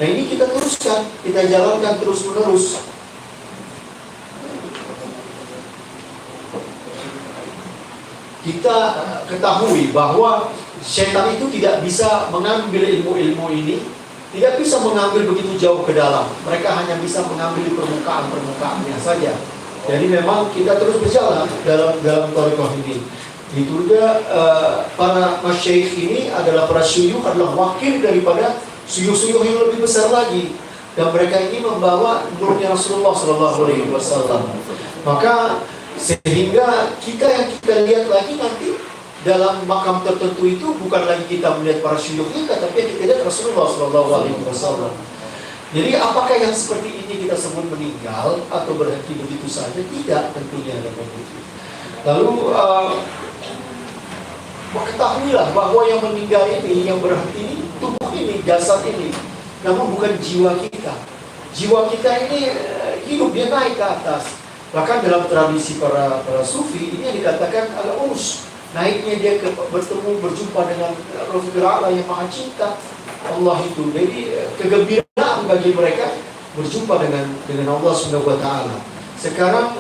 Nah ini kita teruskan, kita jalankan terus-menerus. Kita ketahui bahwa syaitan itu tidak bisa mengambil ilmu-ilmu ini, tidak bisa mengambil begitu jauh ke dalam. Mereka hanya bisa mengambil permukaannya saja. Jadi memang kita terus berjalan dalam thariqah ini. Itu juga para masyayikh ini adalah para syuyukh, adalah wakil daripada syuyukh-syuyukh yang lebih besar lagi. Dan mereka ini membawa nurnya Rasulullah SAW. Maka sehingga kita yang kita lihat lagi nanti dalam makam tertentu itu bukan lagi kita melihat para syuyukh kita, tapi kita lihat Rasulullah SAW. Jadi apakah yang seperti ini kita sebut meninggal atau berhenti begitu saja? Tidak, tentunya. Lalu ketahuilah bahwa yang meninggal ini, yang berhenti ini, tubuh ini, jasad ini, namun bukan jiwa kita. Jiwa kita ini hidup, dia naik ke atas. Bahkan dalam tradisi para sufi ini yang dikatakan al-urs, naiknya dia berjumpa dengan Rafiqul A'la yang maha cinta Allah itu. Jadi kegembiraan bagi mereka berjumpa dengan Allah Subhanahu wa taala. Sekarang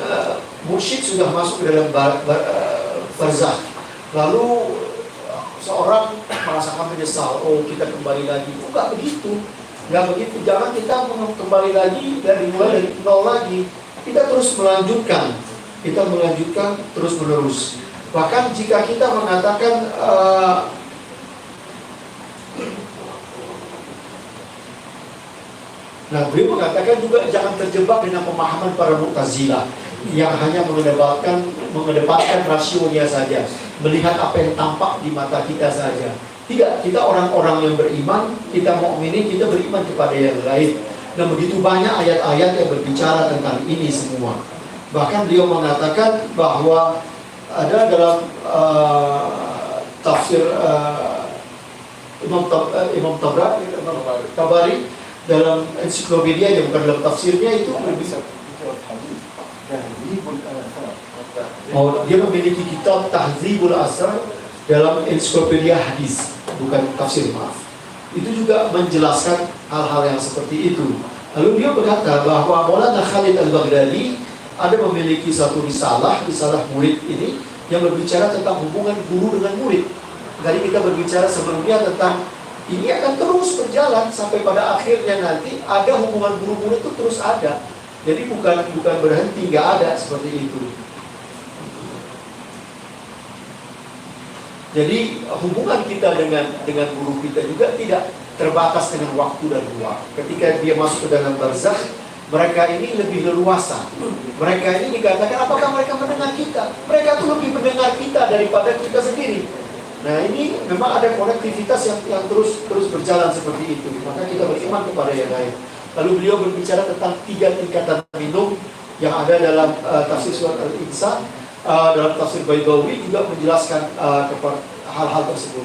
mursyid sudah masuk ke dalam barzakh. Lalu seorang merasakan menyesal, oh kita kembali lagi. Enggak begitu. Jangan kita kembali lagi mulai dari nol lagi. Kita terus melanjutkan terus menerus. Bahkan jika kita mengatakan beliau mengatakan juga jangan terjebak dengan pemahaman para Mu'tazilah yang hanya mengedepankan rasionya saja, melihat apa yang tampak di mata kita saja. Tidak, kita orang-orang yang beriman, kita mukminin, kita beriman kepada yang lain. Dan begitu banyak ayat-ayat yang berbicara tentang ini semua. Bahkan beliau mengatakan bahwa ada dalam tafsir Imam Tabari dalam ensiklopedia yang bukan dalam tafsirnya itu dia memiliki kitab Tahdzibul Asar dalam ensiklopedia hadis, bukan tafsir, maaf. Itu juga menjelaskan hal-hal yang seperti itu. Lalu dia berkata bahwa Maulana Khalid Al-Baghdadi ada memiliki satu risalah murid ini yang berbicara tentang hubungan guru dengan murid. Tadi kita berbicara sebelumnya tentang ini akan terus berjalan sampai pada akhirnya nanti ada hubungan guru-murid itu terus ada. Jadi bukan berhenti, nggak ada seperti itu. Jadi hubungan kita dengan guru kita juga tidak terbatas dengan waktu dan ruang. Ketika dia masuk ke dalam barzakh, mereka ini lebih leluasa. Mereka ini dikatakan, apakah mereka mendengar kita? Mereka tuh lebih mendengar kita daripada kita sendiri. Nah ini memang ada konektivitas yang terus berjalan seperti itu. Maka kita beriman kepada yang lain. Lalu beliau berbicara tentang 3 tingkatan minum yang ada dalam tafsir surat Al-Insan. Dalam tafsir Baydawi juga menjelaskan kepada hal-hal tersebut.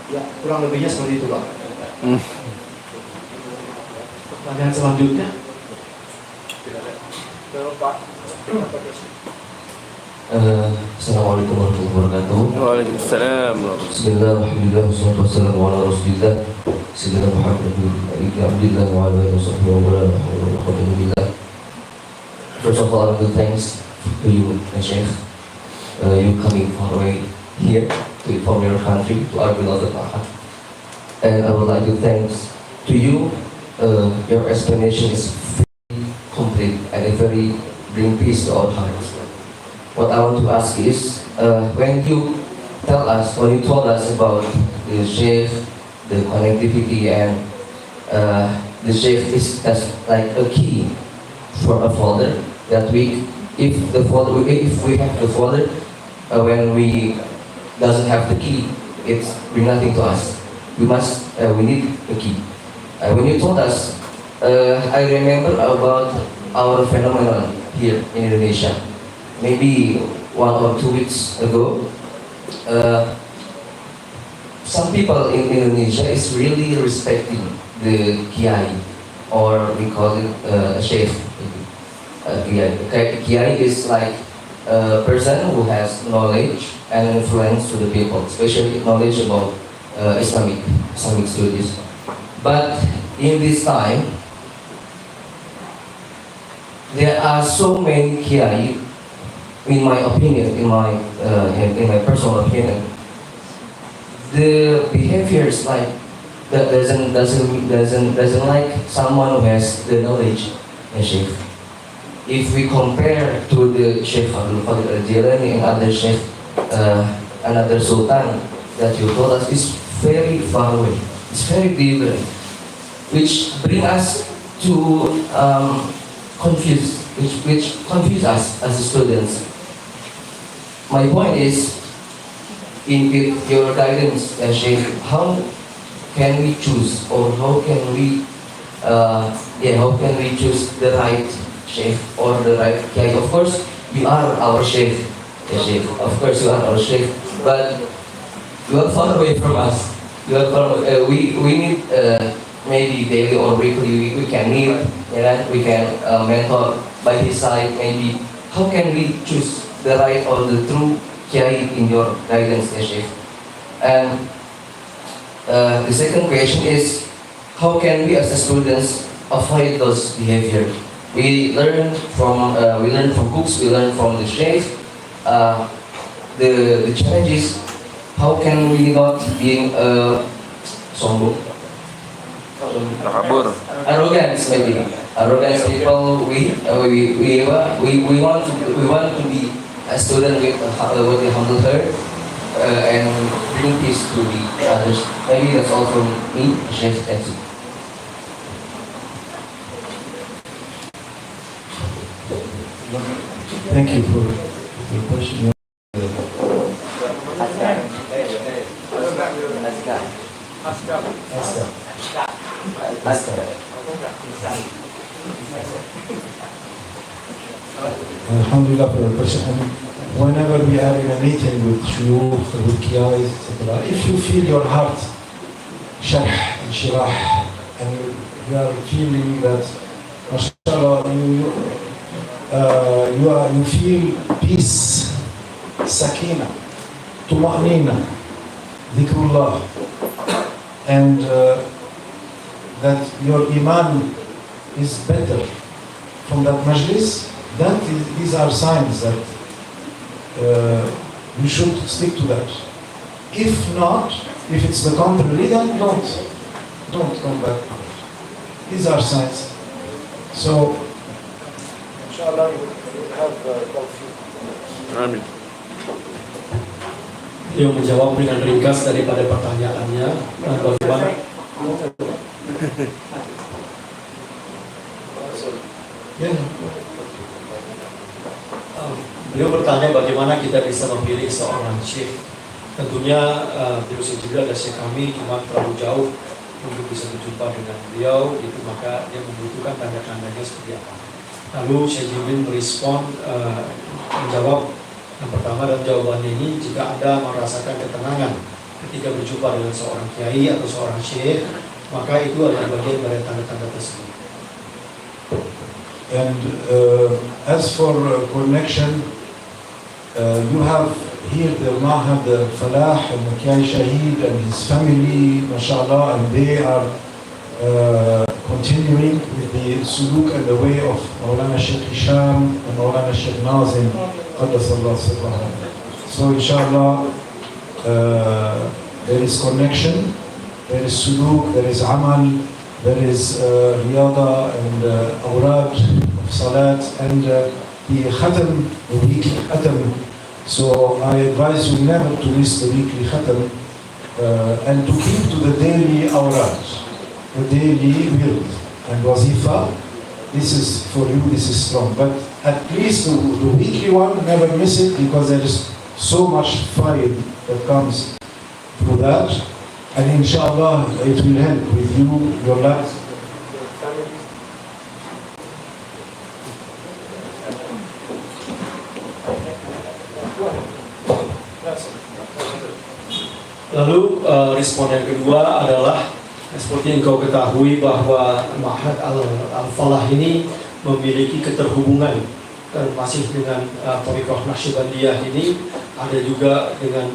Ya, kurang lebihnya seperti itu, Pak. Pertanyaan selanjutnya. Assalamualaikum warahmatullahi wabarakatuh. Waalaikumsalam. Bismillahirrahmanirrahim. Wassalamualaikum warahmatullahi wabarakatuh. Sayyidina Muhammad ibn Abdullah wa ala alihi wasallam. First of all, I want to thanks to you, Sheikh. You coming far away here from your country to our beloved Ahad. And I would like to thanks to you. Your explanation is very complete and it very bring peace to our hearts. What I want to ask is, when you told us about the Sheikh, the connectivity, and the Sheikh is as like a key for a folder that if we have the folder, when we doesn't have the key, it's bring nothing to us. We need a key. When you told us, I remember about our phenomenon here in Indonesia. Maybe 1 or 2 weeks ago, some people in Indonesia is really respecting the kiai, or we call it sheikh. Kiai. Kiai is like a person who has knowledge and influence to the people, especially knowledge about Islamic studies. But in this time, there are so many kiai, in my opinion, in my personal opinion, the behavior is like that doesn't like someone who has the knowledge, Sheikh. If we compare to the Sheikh Abdul Qadir Al-Jilani and other Sheikh, another Sultan that you told us, is very far away. It's very different, which bring us to which confuse us as students. My point is, in your guidance, Sheikh, how can we choose, or how can we choose the right Sheikh or the right Kiai? Of course, you are our Sheikh, Sheikh. Of course, you are our Sheikh, but you are far away from us. You are far away. We need maybe daily or weekly. We can meet, we can mentor by his side. Maybe how can we choose the right or the true Kiai in your guidance, Sheikh? And the second question is, how can we as the students avoid those behavior? We learn from books, we learn from the Sheikh. The challenge is, how can we not being sombong, arrogance, maybe arrogance people. We want to be a student with a humble heart and bring peace to the others. Maybe that's all from me, Sheikh. Thank you. Thank you for your question. Alhamdulillah for your question. And whenever we are in a meeting with shuyukh, with kiyais, etc., if you feel your heart sharh and shirah, and you are feeling that, mashallah, you feel peace, sakina, tuma'nina, dhikrullah, and that your iman is better from that majlis, these are signs that you should stick to that. If not, if it's the contrary, then don't come back. These are signs. So, inshallah, you will have tawfiq. Amin. Dia menjawab dengan ringkas daripada pertanyaannya, dan bagaimana beliau bertanya bagaimana kita bisa memilih seorang syekh. Tentunya di Rusia juga ada syekh kami, cuma terlalu jauh untuk bisa berjumpa dengan beliau, itu maka dia membutuhkan tanda-tandanya seperti apa. Lalu Syekh Jibril merespon, menjawab yang pertama, dan jawabannya ini, jika Anda merasakan ketenangan ketika berjumpa dengan seorang kiai atau seorang syekh, maka itu adalah bagian dari tanda-tanda tersebut. And as for connection, you have here the Mahad Falah and Makiai Shahid and his family, mashallah, and they are continuing with the suluk and the way of Maulana Sheikh Hisham and Maulana Sheikh Nazim, Qaddasallah Sirrah. So inshallah, there is connection, there is suluk, there is amal, there is riyada and awrad of salat, and the khatam, the weekly khatam. So I advise you never to miss the weekly khatam and to keep to the daily awrad, the daily wird and wazifa. This is for you, this is strong. But at least the weekly one, never miss it, because there is so much fire that comes through that. And inshallah, it will help with you, your life. respon yang kedua adalah seperti yang kau ketahui bahwa Ma'had Al-Falah ini memiliki keterhubungan masih dengan Thariqah Naqsyabandiyah ini, ada juga dengan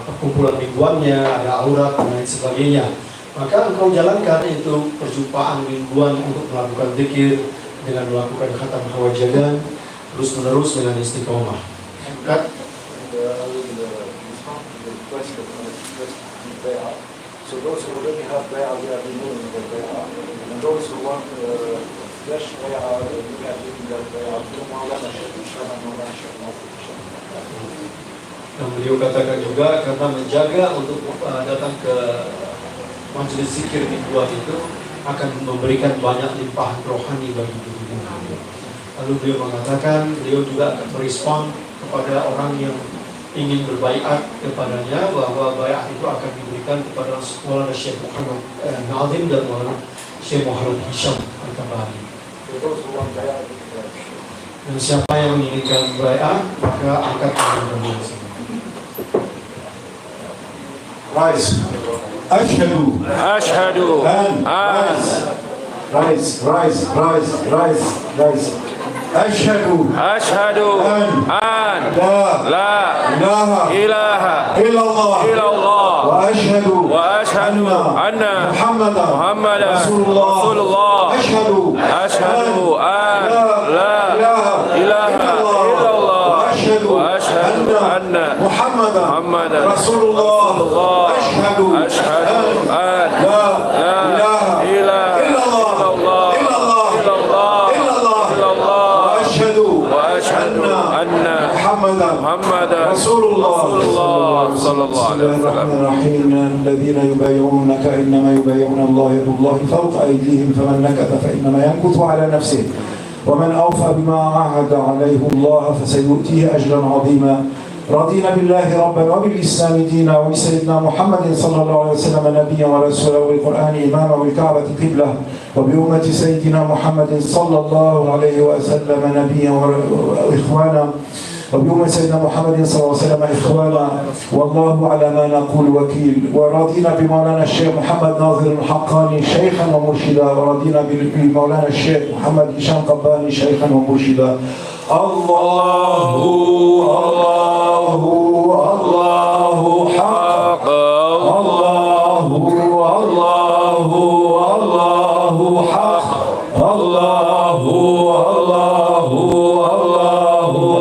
perkumpulan mingguannya, ada aurat dan lain sebagainya. Maka engkau jalankan itu perjumpaan mingguan untuk melakukan zikir dengan melakukan khatam hawajadan terus menerus dengan istiqomah. Kan? So those who already have bay'ah, we are renewing their bay'ah. And those who want fresh bay'ah, we are giving their bay'ah. Maulana Syekh Islam and Maulana Syekh Nasir. Dan beliau katakan juga karena menjaga untuk datang ke majelis zikir mingguan itu akan memberikan banyak limpahan rohani bagi dirinya. Lalu beliau mengatakan beliau juga akan merespon kepada orang yang ingin berbaiat kepadanya bahwa baiat itu akan diberikan kepada Maulana Syekh Muhammad Nazim dan Maulana Syekh Muhammad Hisham Al-Kabari. Dan siapa yang menginginkan baiat maka angkat tangan beliau. Rise. Ashhadu. Ashhadu. Rise. Ashhadu. Ashhadu an la ilaha illallah wa ashhadu anna Muhammadan Rasulullah. Ashhadu an la ilaha illallah wa ashhadu anna Muhammadan Rasulullah. Ashhadu an la ilaha illallah anna Muhammadan Rasulullah sallallahu alaihi wasallam. الذين يبايعونك إنما يبايعون الله يد الله فوق أيديهم فمن نكث فإنما ينكث على نفسه ومن أوفى بما عاهد عليه الله فسيؤتيه أجرا عظيما. رضينا بالله ربا وبالإسلام دينا وبسيدنا محمد صلى الله عليه وسلم نبيا ورسولا وبالقرآن إماما وبالكعبة قبلة وبأمة سيدنا محمد صلى الله عليه وسلم نبيا وإخوانا وبأمة سيدنا محمد صلى الله عليه وسلم إخوانا والله على ما نقول وكيل. ورضينا بمولانا الشيخ محمد ناظر الحقاني شيخا ومرشدا ورضينا بمولانا الشيخ محمد هشام قباني شيخا ومرشدا. الله حق. الله حق. الله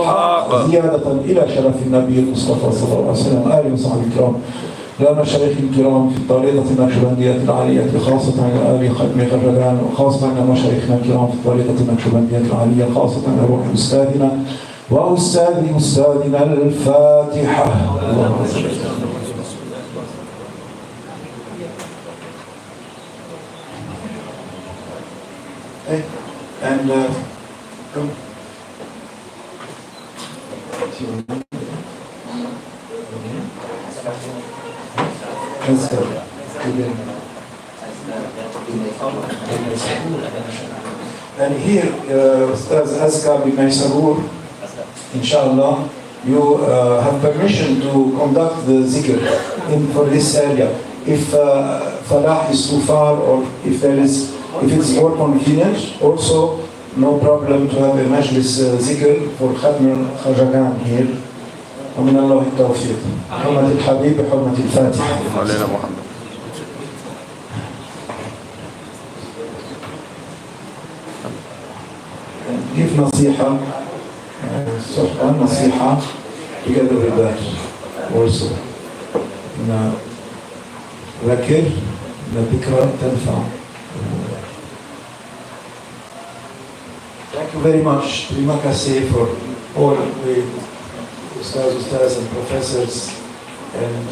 حق. زيادة إلى شرف النبي المصطفى صلى الله عليه وسلم آله وصحبه الكرام. لا مشايخ الكرام في الطريقة النقشبندية العالية خاصة آل ختم غردان وخاصة مشايخنا الكرام في الطريقة النقشبندية العالية خاصة روح أستاذنا وأستاذ أستاذنا الفاتحة. اللهم صل وسلم. And come. And here, Ustaz Azka bin Maysarur, inshallah, you have permission to conduct the zikr for this area. If Falah is too far or if it's more convenient, also no problem to have a majlis zikr for Khatm al-Khajagan here. ومن الله التوفيق. حرمة الحبيب بحرمة الفاتحة. علينا محمد. Give nasiha, صحبة nasiha together with that also. ذكر الذكرى تنفع. Thank you very much. Terima kasih for all the Ustaz and professors and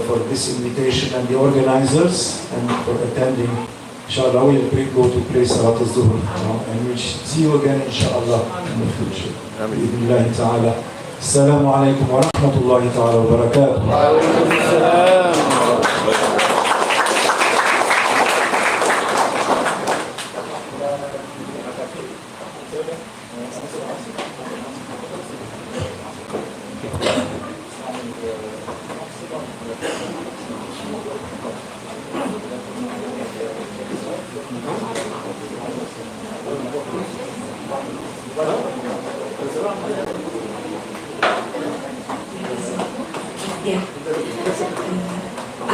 for this invitation and the organizers and for attending. Inshallah we'll go to pray Salat al-Zuhr and we'll see you again inshallah in the future. Bismillah ta'ala. Assalamu alaikum wa rahmatullahi ta'ala wa barakatuh.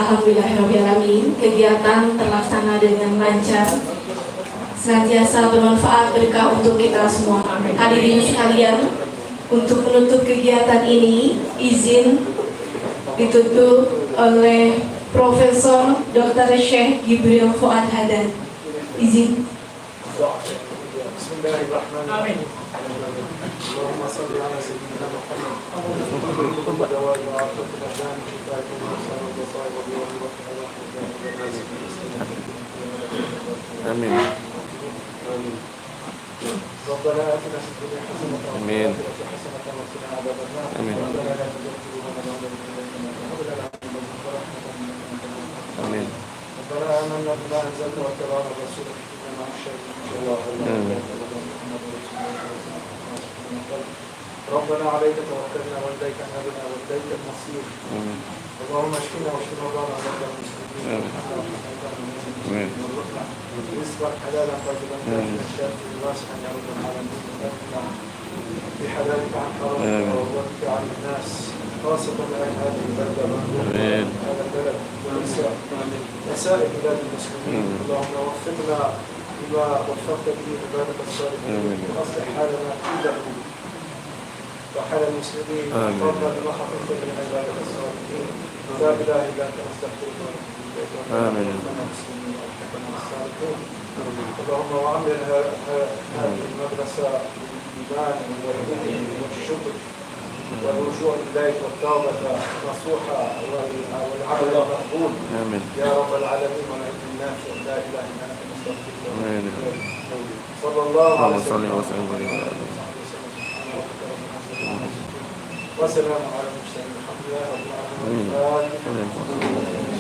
Alhamdulillahirrahmanirrahim, kegiatan terlaksana dengan lancar, senantiasa bermanfaat berkah untuk kita semua. Hadirin sekalian, untuk menutup kegiatan ini, izin ditutup oleh Profesor Dr. Syekh Gibril Fuad Haddad. Izin. Bismillahirrahmanirrahim. Allahumma salli ala sayyidina Muhammad. Amin. ربنا آتنا في الدنيا حسنة وفي آمين. الآخرة حسنة وقنا عذاب النار. آمين. ربنا لا تزغ قلوبنا بعد إذ هديتنا وهب لنا من لدنك رحمة إنك أنت الوهاب. آمين. ربنا آمنا بما أنزلت واتبعنا الرسول فإننا مع الشاهدين إن شاء الله. ربنا عليك توكلنا وإليك أنبنا وإليك المصير. اللهم اشفنا واشف مرضانا ومرضى المسلمين. آمين. رزقا حلالا طيبا كافيا شافيا واسعا يا رب العالمين. بحلالك عن حرامك وعفوك عن الناس، خاصة الآن هذه البلدة هذا البلد وسائر بلاد المسلمين. اللهم وفقنا بما وفقت به عبادك الصالحين واصلح حالنا كله وحال المسلمين وارضنا بما حفظت من عبادك الصالحين. لا اله الا انت نستغفرك ونتوب اليك ونتوب المسلمين وارحمنا الصالحين. اللهم وعمر هذه المدرسه بالايمان والذكر والشكر والرجوع اليك والتوبه نصوحا والعمل المقبول يا رب العالمين والعلم النافع. لا اله الا انت نستغفرك ونتوب اليك. صلى الله عليه وسلم وسلام على المرسلين. الحمد لله رب العالمين.